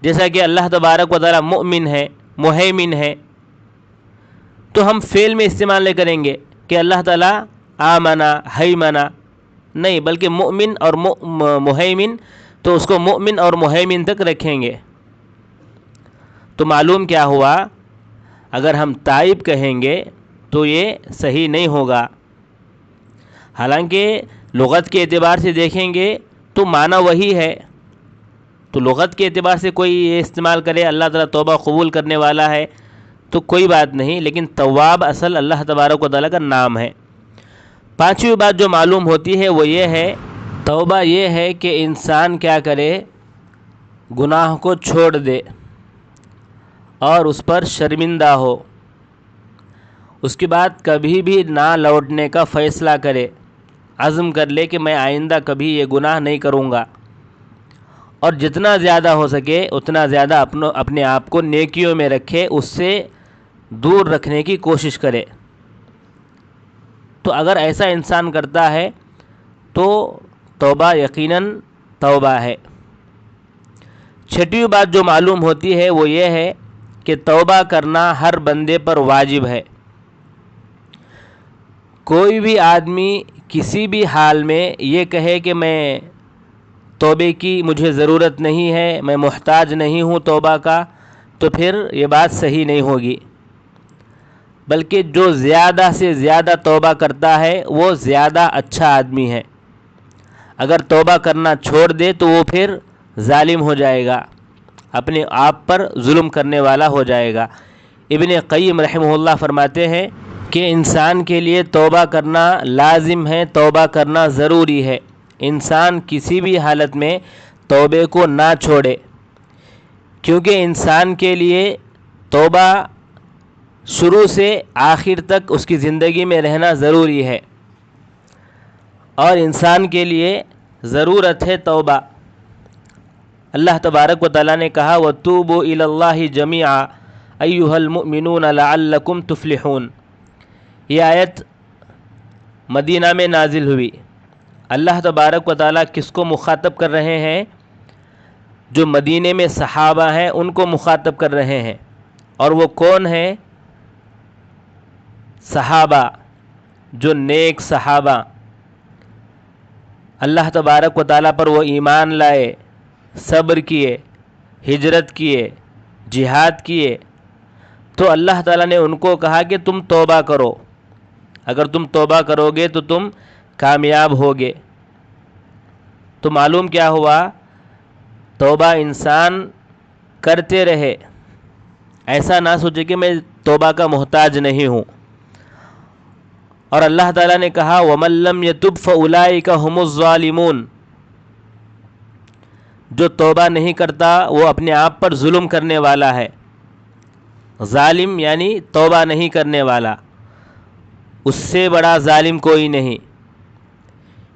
جیسا کہ اللہ تبارک و تعالیٰ مؤمن ہے، مہیمن ہے، تو ہم فعل میں استعمال نہیں کریں گے کہ اللہ تعالیٰ آمنا ہیمنا، نہیں، بلکہ مؤمن اور مہیمن، تو اس کو مؤمن اور مہیمن تک رکھیں گے۔ تو معلوم کیا ہوا، اگر ہم تائب کہیں گے تو یہ صحیح نہیں ہوگا، حالانکہ لغت کے اعتبار سے دیکھیں گے تو معنی وہی ہے، تو لغت کے اعتبار سے کوئی یہ استعمال کرے اللہ تعالیٰ توبہ قبول کرنے والا ہے تو کوئی بات نہیں، لیکن تواب اصل اللہ تبارک و تعالیٰ کا نام ہے۔ پانچویں بات جو معلوم ہوتی ہے وہ یہ ہے، توبہ یہ ہے کہ انسان کیا کرے، گناہ کو چھوڑ دے اور اس پر شرمندہ ہو، اس کے بعد کبھی بھی نہ لوٹنے کا فیصلہ کرے، عزم کر لے کہ میں آئندہ کبھی یہ گناہ نہیں کروں گا، اور جتنا زیادہ ہو سکے اتنا زیادہ اپنے آپ کو نیکیوں میں رکھے، اس سے دور رکھنے کی کوشش کرے۔ تو اگر ایسا انسان کرتا ہے تو توبہ یقیناً توبہ ہے۔ چھٹی بات جو معلوم ہوتی ہے وہ یہ ہے کہ توبہ کرنا ہر بندے پر واجب ہے۔ کوئی بھی آدمی کسی بھی حال میں یہ کہے کہ میں توبے کی مجھے ضرورت نہیں ہے، میں محتاج نہیں ہوں توبہ کا، تو پھر یہ بات صحیح نہیں ہوگی، بلکہ جو زیادہ سے زیادہ توبہ کرتا ہے وہ زیادہ اچھا آدمی ہے۔ اگر توبہ کرنا چھوڑ دے تو وہ پھر ظالم ہو جائے گا، اپنے آپ پر ظلم کرنے والا ہو جائے گا۔ ابن قیم رحمہ اللہ فرماتے ہیں کہ انسان کے لیے توبہ کرنا لازم ہے، توبہ کرنا ضروری ہے، انسان کسی بھی حالت میں توبے کو نہ چھوڑے، کیونکہ انسان کے لیے توبہ شروع سے آخر تک اس کی زندگی میں رہنا ضروری ہے، اور انسان کے لیے ضرورت ہے توبہ۔ اللہ تبارک و تعالیٰ نے کہا وَتُوبُوا إِلَى اللَّهِ جَمِيعًا أَيُّهَا الْمُؤْمِنُونَ لَعَلَّكُمْ تُفْلِحُونَ، یہ آیت مدینہ میں نازل ہوئی۔ اللہ تبارک و تعالیٰ کس کو مخاطب کر رہے ہیں؟ جو مدینے میں صحابہ ہیں ان کو مخاطب کر رہے ہیں، اور وہ کون ہیں؟ صحابہ، جو نیک صحابہ اللہ تبارک و تعالیٰ پر وہ ایمان لائے، صبر کیے، ہجرت کیے، جہاد کیے، تو اللہ تعالیٰ نے ان کو کہا کہ تم توبہ کرو، اگر تم توبہ کرو گے تو تم کامیاب ہوگے۔ تو معلوم کیا ہوا، توبہ انسان کرتے رہے، ایسا نہ سوچے کہ میں توبہ کا محتاج نہیں ہوں۔ اور اللہ تعالیٰ نے کہا وَمَن لَّمْ يَتُبْ فَأُولَٰئِكَ هُمُ الظَّالِمُونَ، جو توبہ نہیں کرتا وہ اپنے آپ پر ظلم کرنے والا ہے۔ ظالم یعنی توبہ نہیں کرنے والا، اس سے بڑا ظالم کوئی نہیں،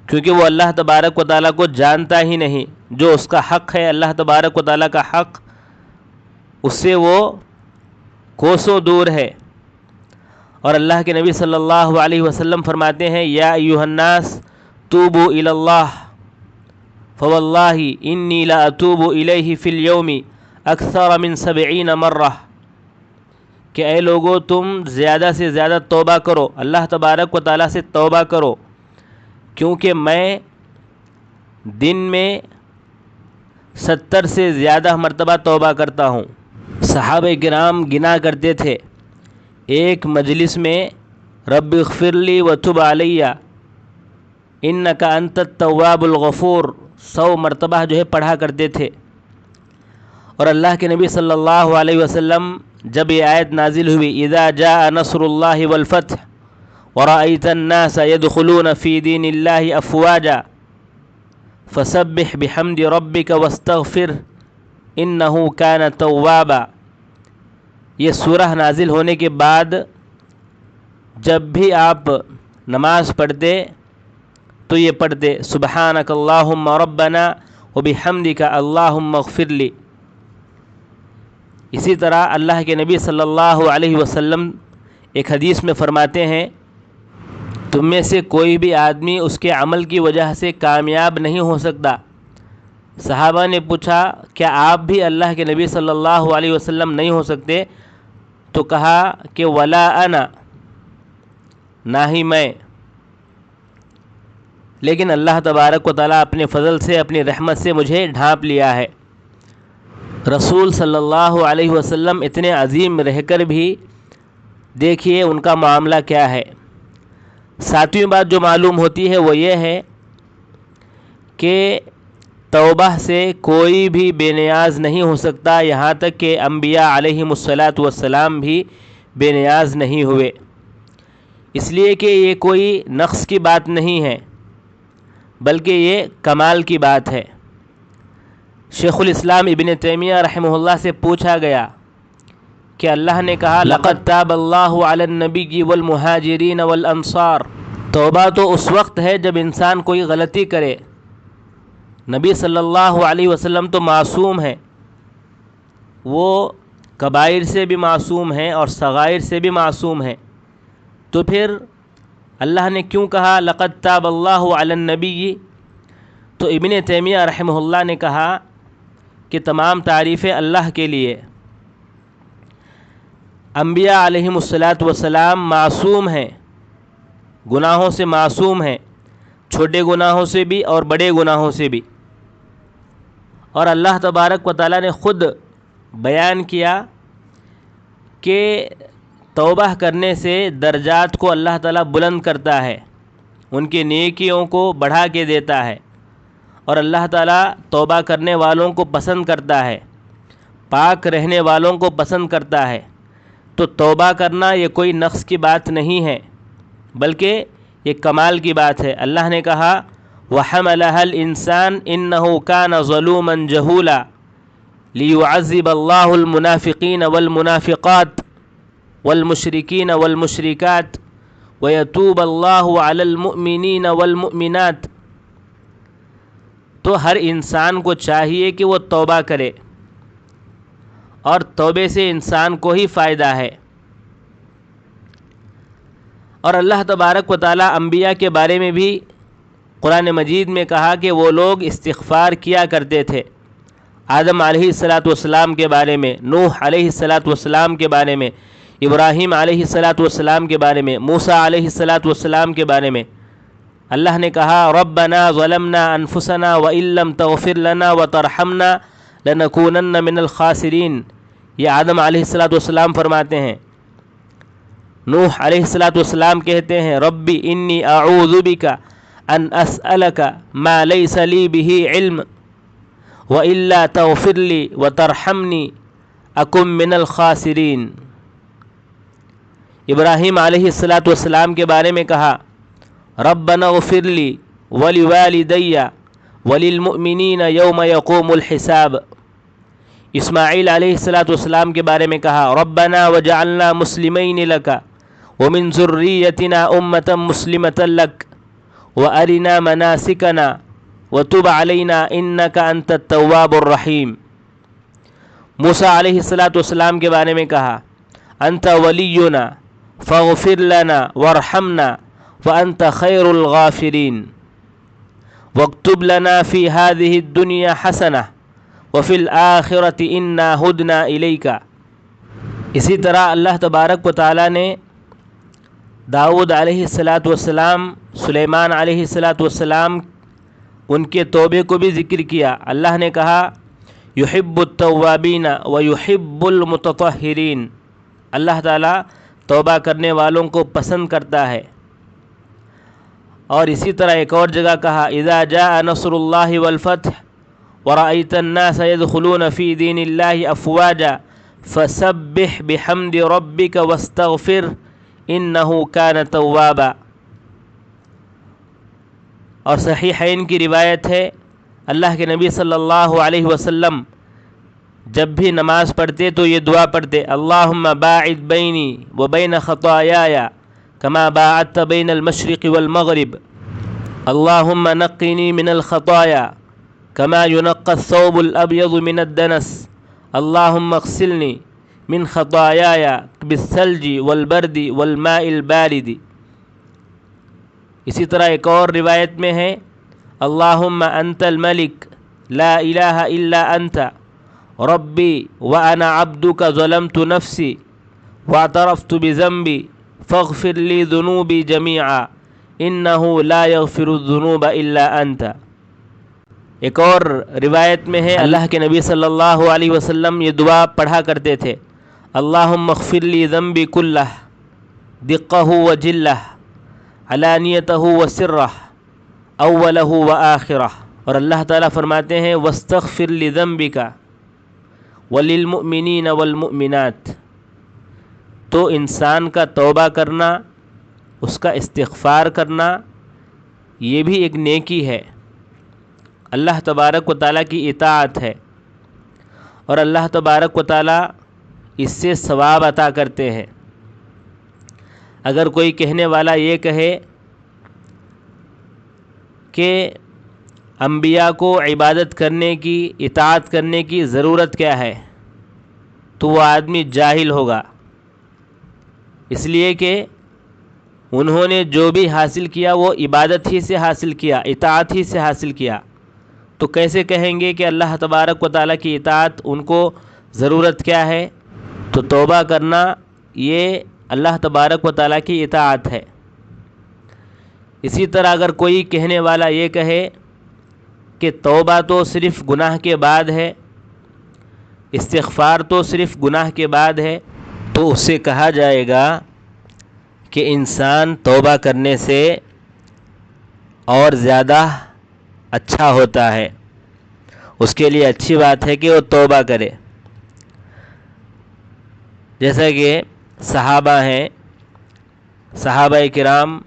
کیونکہ وہ اللہ تبارک و تعالیٰ کو جانتا ہی نہیں. جو اس کا حق ہے اللہ تبارک و تعالیٰ کا حق، اس سے وہ کوسوں دور ہے. اور اللہ کے نبی صلی اللہ علیہ وسلم فرماتے ہیں یا ایھا الناس توبوا الی اللہ فواللہ انی لا اتوب الیہ فی الیوم اکثر من 70 مرہ، کہ اے لوگو تم زیادہ سے زیادہ توبہ کرو، اللہ تبارک و تعالیٰ سے توبہ کرو، کیونکہ میں دن میں 70 سے زیادہ مرتبہ توبہ کرتا ہوں. صحابہ کرام گنا کرتے تھے ایک مجلس میں رب اغفر لی وتب علی انک انت التواب الغفور 100 مرتبہ جو ہے پڑھا کرتے تھے. اور اللہ کے نبی صلی اللہ علیہ وسلم جب یہ آیت نازل ہوئی اذا جاء نصر اللہ والفتح ورأیت الناس يدخلون فی دین اللہ افواجا فسبح بحمد ربک واستغفر انہ کان توابا، یہ سورہ نازل ہونے کے بعد جب بھی آپ نماز پڑھتے تو یہ پڑھتے سبحانک اللہم ربنا وبحمدک اللہم اغفر لی. اسی طرح اللہ کے نبی صلی اللہ علیہ وسلم ایک حدیث میں فرماتے ہیں تم میں سے کوئی بھی آدمی اس کے عمل کی وجہ سے کامیاب نہیں ہو سکتا. صحابہ نے پوچھا کیا آپ بھی اللہ کے نبی صلی اللہ علیہ وسلم نہیں ہو سکتے؟ تو کہا کہ ولا انا، نہ ہی میں، لیکن اللہ تبارک و تعالیٰ اپنے فضل سے اپنی رحمت سے مجھے ڈھانپ لیا ہے. رسول صلی اللہ علیہ وسلم اتنے عظیم رہ کر بھی دیکھیے ان کا معاملہ کیا ہے. 7ویں بات جو معلوم ہوتی ہے وہ یہ ہے کہ توبہ سے کوئی بھی بے نیاز نہیں ہو سکتا، یہاں تک کہ انبیاء علیہم الصلاۃ والسلام بھی بے نیاز نہیں ہوئے. اس لیے کہ یہ کوئی نقص کی بات نہیں ہے بلکہ یہ کمال کی بات ہے. شیخ الاسلام ابن تیمیہ رحمہ اللہ سے پوچھا گیا کہ اللہ نے کہا لقد تاب اللہ علی النبی والمہاجرین والانصار، توبہ تو اس وقت ہے جب انسان کوئی غلطی کرے. نبی صلی اللہ علیہ وسلم تو معصوم ہیں، وہ کبائر سے بھی معصوم ہیں اور صغائر سے بھی معصوم ہیں، تو پھر اللہ نے کیوں کہا لقد تاب اللہ علی النبی؟ تو ابن تیمیہ رحمہ اللہ نے کہا کہ تمام تعریفیں اللہ کے لیے. انبیاء علیہم الصلاۃ والسلام معصوم ہیں، گناہوں سے معصوم ہیں، چھوٹے گناہوں سے بھی اور بڑے گناہوں سے بھی. اور اللہ تبارک و تعالیٰ نے خود بیان کیا کہ توبہ کرنے سے درجات کو اللہ تعالیٰ بلند کرتا ہے، ان کی نیکیوں کو بڑھا کے دیتا ہے، اور اللہ تعالیٰ توبہ کرنے والوں کو پسند کرتا ہے، پاک رہنے والوں کو پسند کرتا ہے. تو توبہ کرنا یہ کوئی نقص کی بات نہیں ہے بلکہ یہ کمال کی بات ہے. اللہ نے کہا وَحَمَلَهَا الْإِنسَانُ إِنَّهُ كَانَ ظَلُومًا جَهُولًا لِيُعَذِّبَ اللَّهُ الْمُنَافِقِينَ وَالْمُنَافِقَاتِ والمشرکین والمشرکات ویتوب اللہ علی المؤمنین والمؤمنات. تو ہر انسان کو چاہیے کہ وہ توبہ کرے، اور توبے سے انسان کو ہی فائدہ ہے. اور اللہ تبارک و تعالیٰ انبیاء کے بارے میں بھی قرآن مجید میں کہا کہ وہ لوگ استغفار کیا کرتے تھے. آدم علیہ الصلاۃ والسلام کے بارے میں، نوح علیہ الصلاۃ والسلام کے بارے میں، ابراہیم علیہ الصلاۃ والسلام کے بارے میں، موسیٰ علیہ الصلاۃ والسلام کے بارے میں اللہ نے کہا ربنا ظلمنا انفسنا وان لم تغفر لنا وترحمنا لنکونن من الخاسرین. یہ آدم علیہ الصلاۃ والسلام فرماتے ہیں. نوح علیہ الصلاۃ والسلام کہتے ہیں ربی انی اعوذ بک ان اسألک ما لیس لی بہ علم وإلا تغفر لی وترحمنی اکن من الخاسرین. ابراہیم علیہ الصلاۃ والسلام کے بارے میں کہا ربنا اغفر لی ولوالدی وللمؤمنین یوم یقوم الحساب. اسماعیل علیہ الصلاۃ والسلام کے بارے میں کہا ربنا وجعلنا مسلمین لک ومن ذریتنا امة مسلمة لک وأرنا مناسكنا وتب علينا إنك أنت التواب الرحيم۔ موسیٰ علیہ السلام کے بارے میں کہا انت ولینا فاغفر لنا وارحمنا وانت خیر الغافرین واکتب لنا فی هذه الدنیا حسنہ وفی الآخرۃ انا ہدنا الیک۔ اسی طرح اللہ تبارک و تعالیٰ نے داؤد علیہ السلام، سلیمان علیہ السلام ان کے توبے کو بھی ذکر کیا۔ اللہ نے کہا یحب التوابین ویحب المتطہرین، اللہ تعالیٰ توبہ کرنے والوں کو پسند کرتا ہے۔ اور اسی طرح ایک اور جگہ کہا اذا جاء نصر اللہ والفتح ورأیت الناس يدخلون فی دین اللہ افواجا فسبح بحمد ربک واستغفر انہ کان توابا۔ اور صحیحین کی روایت ہے اللہ کے نبی صلی اللہ علیہ وسلم جب بھی نماز پڑھتے تو یہ دعا پڑھتے اللہم باعد بینی وبین خطایای کما باعدت بین المشرق والمغرب، اللہم نقنی من الخطایا کما ینقی الثوب الابیض من الدنس، اللہم اغسلنی من خطایای بالثلج والبرد والماء البارد۔ اسی طرح ایک اور روایت میں ہے اللہم انت الملک لا الہ الا انت ربی وانا عبدک ظلمت نفسی واعترفت بذنبی فاغفر لی ذنوبی جمیعا انہ لا یغفر الذنوب الا انت۔ ایک اور روایت میں ہے اللہ کے نبی صلی اللہ علیہ وسلم یہ دعا پڑھا کرتے تھے اللہم اغفر لی ذنبی کلہ دقہ وجلہ علانیتہ وسرہ اولہ وآخرہ۔ اور اللہ تعالیٰ فرماتے ہیں واستغفر لذنبک وللمؤمنین والمؤمنات۔ تو انسان کا توبہ کرنا، اس کا استغفار کرنا، یہ بھی ایک نیکی ہے، اللہ تبارک و تعالیٰ کی اطاعت ہے، اور اللہ تبارک و تعالیٰ اس سے ثواب عطا کرتے ہیں۔ اگر کوئی کہنے والا یہ کہے کہ انبیاء کو عبادت کرنے کی، اطاعت کرنے کی ضرورت کیا ہے، تو وہ آدمی جاہل ہوگا، اس لیے کہ انہوں نے جو بھی حاصل کیا وہ عبادت ہی سے حاصل کیا، اطاعت ہی سے حاصل کیا، تو کیسے کہیں گے کہ اللہ تبارک و تعالیٰ کی اطاعت ان کو ضرورت کیا ہے؟ تو توبہ کرنا یہ اللہ تبارک و تعالیٰ کی اطاعت ہے۔ اسی طرح اگر کوئی کہنے والا یہ کہے کہ توبہ تو صرف گناہ کے بعد ہے، استغفار تو صرف گناہ کے بعد ہے، تو اس سے کہا جائے گا کہ انسان توبہ کرنے سے اور زیادہ اچھا ہوتا ہے، اس کے لیے اچھی بات ہے کہ وہ توبہ کرے۔ جیسا کہ صحابہ ہیں، صحابہ کرام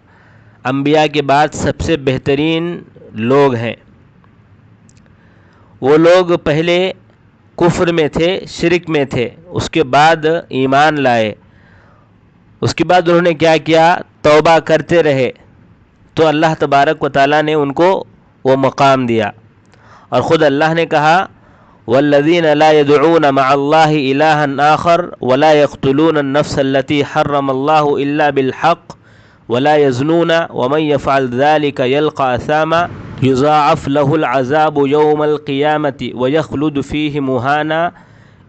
انبیاء کے بعد سب سے بہترین لوگ ہیں۔ وہ لوگ پہلے کفر میں تھے، شرک میں تھے، اس کے بعد ایمان لائے، اس کے بعد انہوں نے کیا کیا؟ توبہ کرتے رہے، تو اللہ تبارک و تعالیٰ نے ان کو وہ مقام دیا۔ اور خود اللہ نے کہا والذین لا يدعون مع اللہ الہا آخر ولا يقتلون النفس التي حرم اللہ الا بالحق ولا يزنون ومن يفعل ذلك يلقى اثاما يضاعف له العذاب يوم القيامة ويخلد فيه مهانا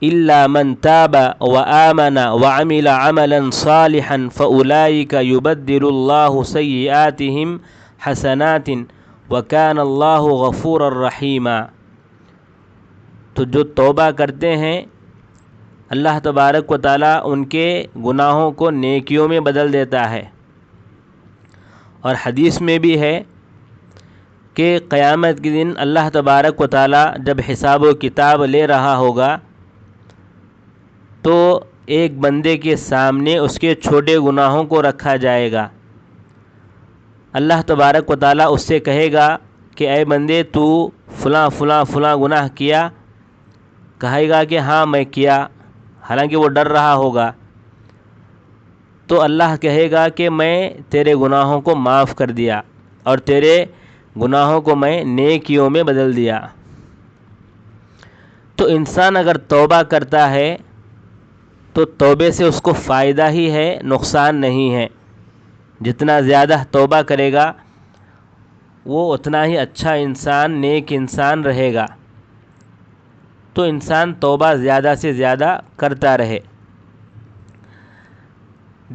الا من تاب وآمن وعمل عملا صالحا فأولئك يبدل الله سيئاتهم حسنات وكان الله غفورا رحيما۔ تو جو توبہ کرتے ہیں اللہ تبارک و تعالیٰ ان کے گناہوں کو نیکیوں میں بدل دیتا ہے۔ اور حدیث میں بھی ہے کہ قیامت کے دن اللہ تبارک و تعالیٰ جب حساب و کتاب لے رہا ہوگا تو ایک بندے کے سامنے اس کے چھوٹے گناہوں کو رکھا جائے گا۔ اللہ تبارک و تعالیٰ اس سے کہے گا کہ اے بندے تو فلاں فلاں فلاں گناہ کیا؟ کہے گا کہ ہاں میں کیا، حالانکہ وہ ڈر رہا ہوگا۔ تو اللہ کہے گا کہ میں تیرے گناہوں کو معاف کر دیا، اور تیرے گناہوں کو میں نیکیوں میں بدل دیا۔ تو انسان اگر توبہ کرتا ہے تو توبے سے اس کو فائدہ ہی ہے، نقصان نہیں ہے۔ جتنا زیادہ توبہ کرے گا وہ اتنا ہی اچھا انسان، نیک انسان رہے گا۔ تو انسان توبہ زیادہ سے زیادہ کرتا رہے۔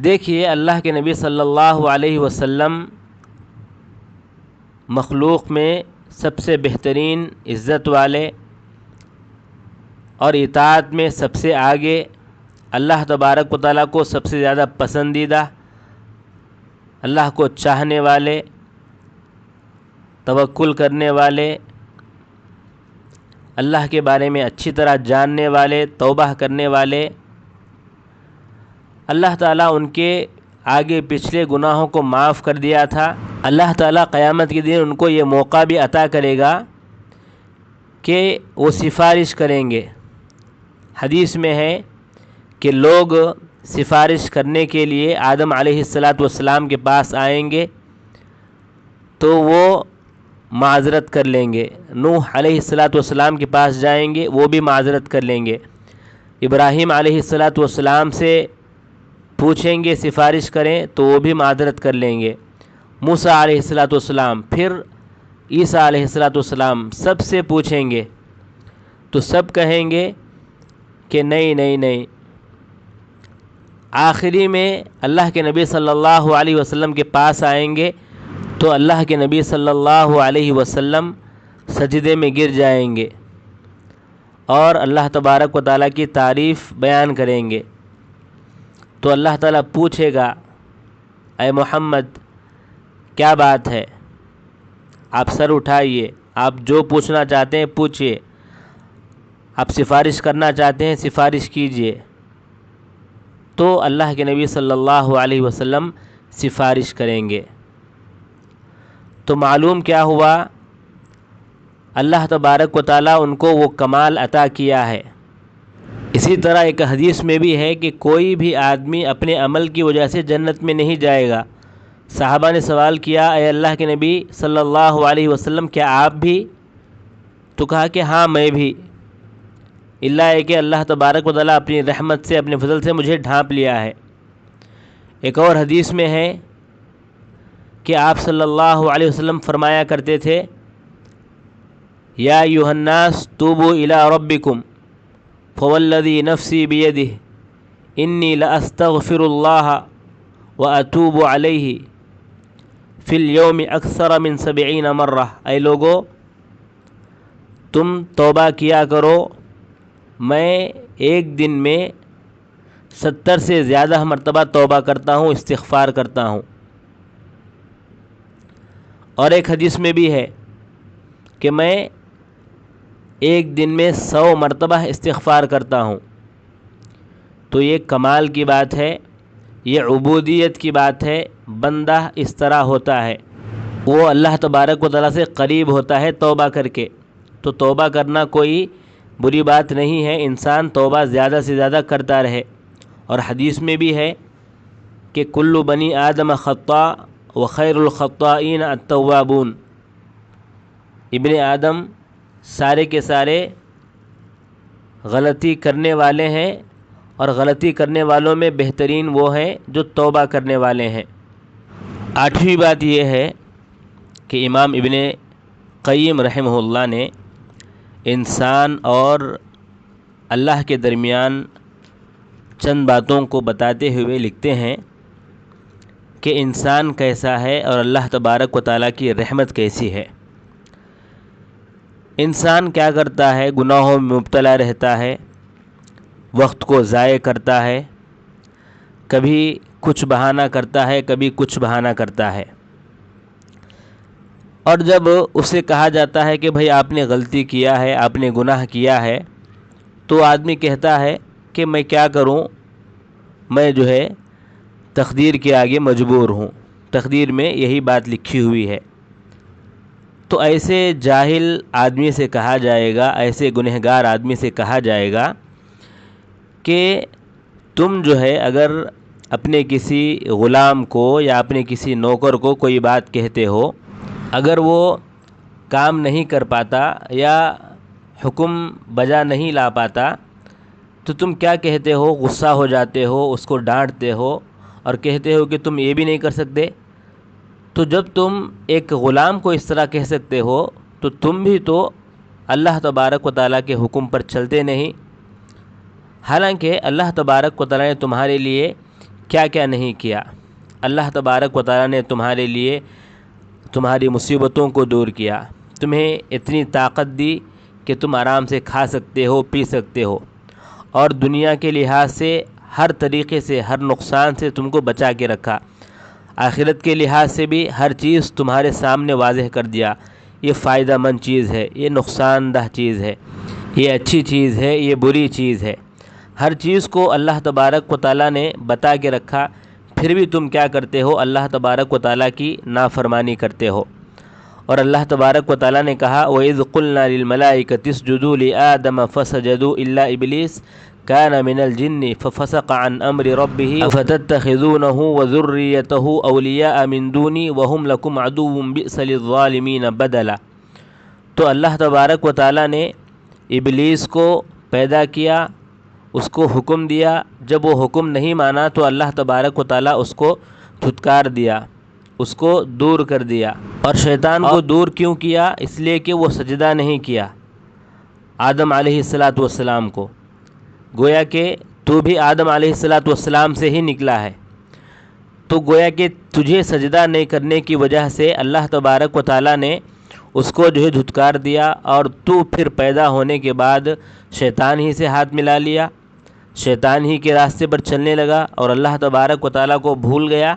دیکھیے اللہ کے نبی صلی اللہ علیہ وسلم مخلوق میں سب سے بہترین، عزت والے اور اطاعت میں سب سے آگے، اللہ تبارک و تعالیٰ کو سب سے زیادہ پسندیدہ، اللہ کو چاہنے والے، توکل کرنے والے، اللہ کے بارے میں اچھی طرح جاننے والے، توبہ کرنے والے، اللہ تعالیٰ ان کے آگے پچھلے گناہوں کو معاف کر دیا تھا۔ اللہ تعالیٰ قیامت کے دن ان کو یہ موقع بھی عطا کرے گا کہ وہ سفارش کریں گے۔ حدیث میں ہے کہ لوگ سفارش کرنے کے لیے آدم علیہ السلام کے پاس آئیں گے تو وہ معذرت کر لیں گے، نوح علیہ السلام کے پاس جائیں گے، وہ بھی معذرت کر لیں گے، ابراہیم علیہ السلام سے پوچھیں گے سفارش کریں تو وہ بھی معذرت کر لیں گے، موسیٰ علیہ السلام، پھر عیسیٰ علیہ السلام، سب سے پوچھیں گے تو سب کہیں گے کہ نہیں نہیں نہیں۔ آخری میں اللہ کے نبی صلی اللہ علیہ وسلم کے پاس آئیں گے تو اللہ کے نبی صلی اللہ علیہ وسلم سجدے میں گر جائیں گے اور اللہ تبارک و تعالیٰ کی تعریف بیان کریں گے۔ تو اللہ تعالیٰ پوچھے گا، اے محمد کیا بات ہے؟ آپ سر اٹھائیے، آپ جو پوچھنا چاہتے ہیں پوچھئے، آپ سفارش کرنا چاہتے ہیں سفارش کیجئے۔ تو اللہ کے نبی صلی اللہ علیہ وسلم سفارش کریں گے۔ تو معلوم کیا ہوا؟ اللہ تبارک و تعالیٰ ان کو وہ کمال عطا کیا ہے۔ اسی طرح ایک حدیث میں بھی ہے کہ کوئی بھی آدمی اپنے عمل کی وجہ سے جنت میں نہیں جائے گا۔ صحابہ نے سوال کیا، اے اللہ کے نبی صلی اللہ علیہ وسلم کیا آپ بھی؟ تو کہا کہ ہاں میں بھی، اللہ ہے کہ اللہ تبارک و تعالیٰ اپنی رحمت سے، اپنے فضل سے مجھے ڈھانپ لیا ہے۔ ایک اور حدیث میں ہے کہ آپ صلی اللہ علیہ وسلم فرمایا کرتے تھے، یا ایھا الناس توبوا الی ربکم فوالذی نفسی بیدہ انی لاستغفر اللہ واتوب علیہ فی الیوم اکثر من 70 مرہ۔ اے لوگو تم توبہ کیا کرو، میں ایک دن میں 70 سے زیادہ مرتبہ توبہ کرتا ہوں، استغفار کرتا ہوں۔ اور ایک حدیث میں بھی ہے کہ میں ایک دن میں 100 مرتبہ استغفار کرتا ہوں۔ تو یہ کمال کی بات ہے، یہ عبودیت کی بات ہے۔ بندہ اس طرح ہوتا ہے، وہ اللہ تبارک و تعالیٰ سے قریب ہوتا ہے توبہ کر کے۔ تو توبہ کرنا کوئی بری بات نہیں ہے، انسان توبہ زیادہ سے زیادہ کرتا رہے۔ اور حدیث میں بھی ہے کہ کل بنی آدم خطاء وخیر الخطائین التوابون، ابن آدم سارے کے سارے غلطی کرنے والے ہیں، اور غلطی کرنے والوں میں بہترین وہ ہیں جو توبہ کرنے والے ہیں۔ 8ویں بات یہ ہے کہ امام ابن قیم رحمہ اللہ نے انسان اور اللہ کے درمیان چند باتوں کو بتاتے ہوئے لکھتے ہیں کہ انسان کیسا ہے اور اللہ تبارک و تعالیٰ کی رحمت کیسی ہے۔ انسان کیا کرتا ہے؟ گناہوں میں مبتلا رہتا ہے، وقت کو ضائع کرتا ہے، کبھی کچھ بہانہ کرتا ہے، کبھی کچھ بہانہ کرتا ہے۔ اور جب اسے کہا جاتا ہے کہ بھئی آپ نے غلطی کیا ہے، آپ نے گناہ کیا ہے، تو آدمی کہتا ہے کہ میں کیا کروں، میں جو ہے تقدیر کے آگے مجبور ہوں، تقدیر میں یہی بات لکھی ہوئی ہے۔ تو ایسے جاہل آدمی سے کہا جائے گا، ایسے گنہگار آدمی سے کہا جائے گا کہ تم جو ہے اگر اپنے کسی غلام کو یا اپنے کسی نوکر کو کوئی بات کہتے ہو اگر وہ کام نہیں کر پاتا یا حکم بجا نہیں لا پاتا تو تم کیا کہتے ہو؟ غصہ ہو جاتے ہو، اس کو ڈانٹتے ہو اور کہتے ہو کہ تم یہ بھی نہیں کر سکتے۔ تو جب تم ایک غلام کو اس طرح کہہ سکتے ہو تو تم بھی تو اللہ تبارک و تعالیٰ کے حکم پر چلتے نہیں۔ حالانکہ اللہ تبارک و تعالیٰ نے تمہارے لیے کیا کیا نہیں کیا۔ اللہ تبارک و تعالیٰ نے تمہارے لیے تمہاری مصیبتوں کو دور کیا، تمہیں اتنی طاقت دی کہ تم آرام سے کھا سکتے ہو، پی سکتے ہو، اور دنیا کے لحاظ سے ہر طریقے سے، ہر نقصان سے تم کو بچا کے رکھا۔ آخرت کے لحاظ سے بھی ہر چیز تمہارے سامنے واضح کر دیا، یہ فائدہ مند چیز ہے، یہ نقصان دہ چیز ہے، یہ اچھی چیز ہے، یہ بری چیز ہے۔ ہر چیز کو اللہ تبارک و تعالیٰ نے بتا کے رکھا، پھر بھی تم کیا کرتے ہو؟ اللہ تبارک و تعالیٰ کی نافرمانی کرتے ہو۔ اور اللہ تبارک و تعالیٰ نے کہا وَإِذْ قُلْنَا لِلْمَلَائِكَةِ اسْجُدُوا لِآدَمَ فَسَجَدُوا إِلَّا إِبْلِيسَ كَانَ مِنَ الْجِنِّ فَفَسَقَ عَنْ أَمْرِ رَبِّهِ أَفَتَتَّخِذُونَهُ وَذُرِّيَّتَهُ أَوْلِيَاءَ مِنْ دُونِي وَهُمْ لَكُمْ عَدُوٌّ بِئْسَ لِلظَّالِمِينَ بَدَلًا۔ تو اللہ تبارک و تعالیٰ نے ابلیس کو پیدا کیا، اس کو حکم دیا، جب وہ حکم نہیں مانا تو اللہ تبارک و تعالیٰ اس کو دھتکار دیا، اس کو دور کر دیا۔ اور شیطان کو دور کیوں کیا؟ اس لیے کہ وہ سجدہ نہیں کیا آدم علیہ السلام کو۔ گویا کہ تو بھی آدم علیہ السلام سے ہی نکلا ہے، تو گویا کہ تجھے سجدہ نہیں کرنے کی وجہ سے اللہ تبارک و تعالیٰ نے اس کو جو ہے دھتکار دیا، اور تو پھر پیدا ہونے کے بعد شیطان ہی سے ہاتھ ملا لیا، شیطان ہی کے راستے پر چلنے لگا اور اللہ تبارک و تعالیٰ کو بھول گیا،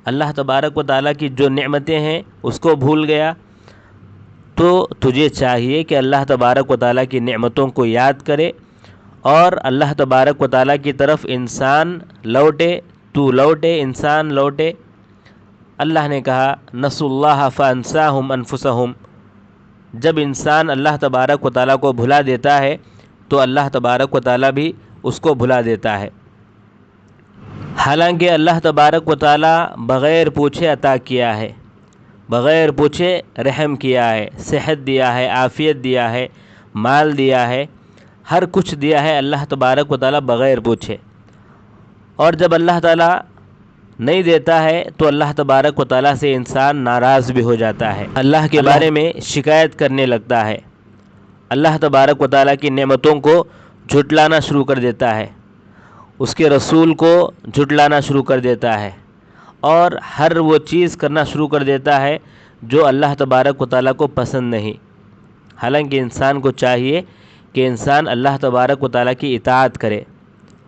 اللہ تبارک و تعالیٰ کی جو نعمتیں ہیں اس کو بھول گیا۔ تو تجھے چاہیے کہ اللہ تبارک و تعالیٰ کی نعمتوں کو یاد کرے اور اللہ تبارک و تعالیٰ کی طرف انسان لوٹے، تو لوٹے، انسان لوٹے۔ اللہ نے کہا نسوا اللہ فانساہم انفسہم، جب انسان اللہ تبارک و تعالیٰ کو بھلا دیتا ہے تو اللہ تبارک و تعالیٰ بھی اس کو بھلا دیتا ہے۔ حالانکہ اللہ تبارک و تعالیٰ بغیر پوچھے عطا کیا ہے، بغیر پوچھے رحم کیا ہے، صحت دیا ہے، عافیت دیا ہے، مال دیا ہے، ہر کچھ دیا ہے اللہ تبارک و تعالیٰ بغیر پوچھے۔ اور جب اللہ تعالیٰ نہیں دیتا ہے تو اللہ تبارک و تعالیٰ سے انسان ناراض بھی ہو جاتا ہے، اللہ کے بارے میں شکایت کرنے لگتا ہے، اللہ تبارک و تعالیٰ کی نعمتوں کو جھٹلانا شروع کر دیتا ہے، اس کے رسول کو جھٹلانا شروع کر دیتا ہے، اور ہر وہ چیز کرنا شروع کر دیتا ہے جو اللہ تبارک و تعالیٰ کو پسند نہیں۔ حالانکہ انسان کو چاہیے کہ انسان اللہ تبارک و تعالیٰ کی اطاعت کرے،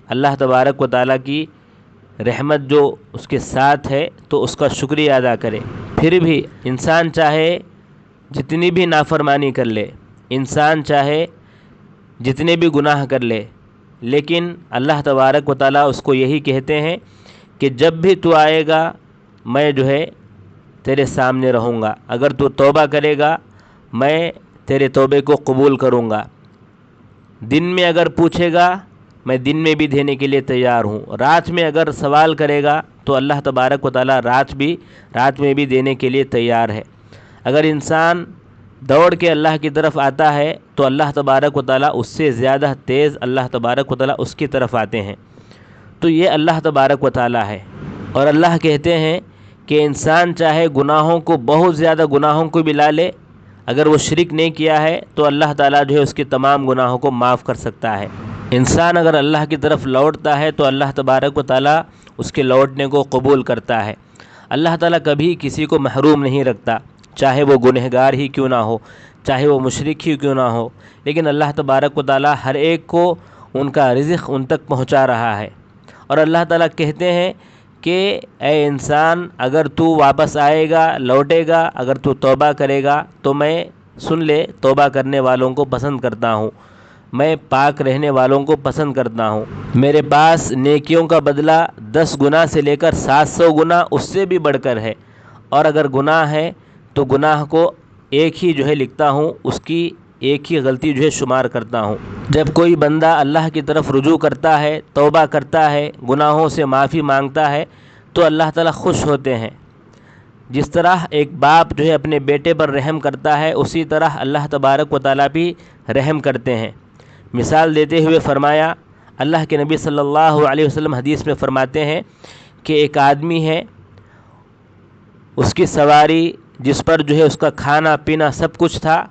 اللہ تبارک و تعالیٰ کی رحمت جو اس کے ساتھ ہے تو اس کا شکریہ ادا کرے۔ پھر بھی انسان چاہے جتنی بھی نافرمانی کر لے، انسان چاہے جتنے بھی گناہ کر لے، لیکن اللہ تبارک و تعالیٰ اس کو یہی کہتے ہیں کہ جب بھی تو آئے گا میں جو ہے تیرے سامنے رہوں گا، اگر تو توبہ کرے گا میں تیرے توبے کو قبول کروں گا، دن میں اگر پوچھے گا میں دن میں بھی دینے کے لیے تیار ہوں، رات میں اگر سوال کرے گا تو اللہ تبارک و تعالیٰ رات میں بھی دینے کے لیے تیار ہے۔ اگر انسان دوڑ کے اللہ کی طرف آتا ہے تو اللہ تبارک و تعالیٰ اس سے زیادہ تیز اللہ تبارک و تعالیٰ اس کی طرف آتے ہیں۔ تو یہ اللہ تبارک و تعالیٰ ہے، اور اللہ کہتے ہیں کہ انسان چاہے گناہوں کو، بہت زیادہ گناہوں کو بھی لا لے، اگر وہ شرک نہیں کیا ہے تو اللہ تعالیٰ جو ہے اس کے تمام گناہوں کو معاف کر سکتا ہے۔ انسان اگر اللہ کی طرف لوٹتا ہے تو اللہ تبارک و تعالیٰ اس کے لوٹنے کو قبول کرتا ہے۔ اللہ تعالیٰ کبھی کسی کو محروم نہیں رکھتا، چاہے وہ گنہگار ہی کیوں نہ ہو، چاہے وہ مشرک ہی کیوں نہ ہو، لیکن اللہ تبارک و تعالیٰ ہر ایک کو ان کا رزق ان تک پہنچا رہا ہے۔ اور اللہ تعالیٰ کہتے ہیں کہ اے انسان اگر تو واپس آئے گا، لوٹے گا، اگر تو توبہ کرے گا تو میں سن لے توبہ کرنے والوں کو پسند کرتا ہوں، میں پاک رہنے والوں کو پسند کرتا ہوں، میرے پاس نیکیوں کا بدلہ 10 گنا سے لے کر 700 گنا اس سے بھی بڑھ کر ہے، اور اگر گناہ ہے تو گناہ کو ایک ہی جو ہے لکھتا ہوں، اس کی ایک ہی غلطی جو ہے شمار کرتا ہوں۔ جب کوئی بندہ اللہ کی طرف رجوع کرتا ہے، توبہ کرتا ہے، گناہوں سے معافی مانگتا ہے تو اللہ تعالیٰ خوش ہوتے ہیں، جس طرح ایک باپ جو ہے اپنے بیٹے پر رحم کرتا ہے، اسی طرح اللہ تبارک و تعالیٰ بھی رحم کرتے ہیں۔ مثال دیتے ہوئے فرمایا، اللہ کے نبی صلی اللہ علیہ وسلم حدیث میں فرماتے ہیں کہ ایک آدمی ہے، اس کی سواری جس پر جو ہے اس کا کھانا پینا سب کچھ تھا،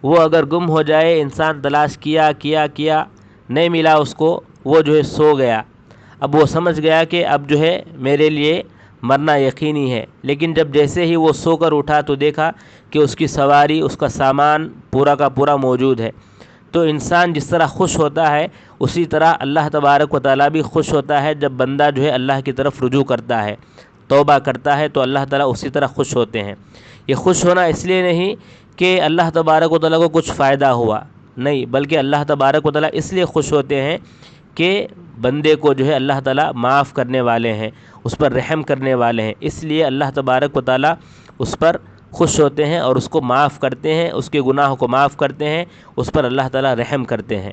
وہ اگر گم ہو جائے، انسان تلاش کیا نہیں ملا اس کو، وہ جو ہے سو گیا۔ اب وہ سمجھ گیا کہ اب جو ہے میرے لیے مرنا یقینی ہے، لیکن جب جیسے ہی وہ سو کر اٹھا تو دیکھا کہ اس کی سواری، اس کا سامان پورا کا پورا موجود ہے۔ تو انسان جس طرح خوش ہوتا ہے، اسی طرح اللہ تبارک و تعالیٰ بھی خوش ہوتا ہے جب بندہ جو ہے اللہ کی طرف رجوع کرتا ہے، توبہ کرتا ہے، تو اللہ تعالیٰ اسی طرح خوش ہوتے ہیں۔ یہ خوش ہونا اس لیے نہیں کہ اللہ تبارک و تعالیٰ کو کچھ فائدہ ہوا، نہیں، بلکہ اللہ تبارک و تعالیٰ اس لیے خوش ہوتے ہیں کہ بندے کو جو ہے اللہ تعالیٰ معاف کرنے والے ہیں، اس پر رحم کرنے والے ہیں، اس لیے اللہ تبارک و تعالیٰ اس پر خوش ہوتے ہیں اور اس کو معاف کرتے ہیں، اس کے گناہوں کو معاف کرتے ہیں، اس پر اللہ تعالیٰ رحم کرتے ہیں۔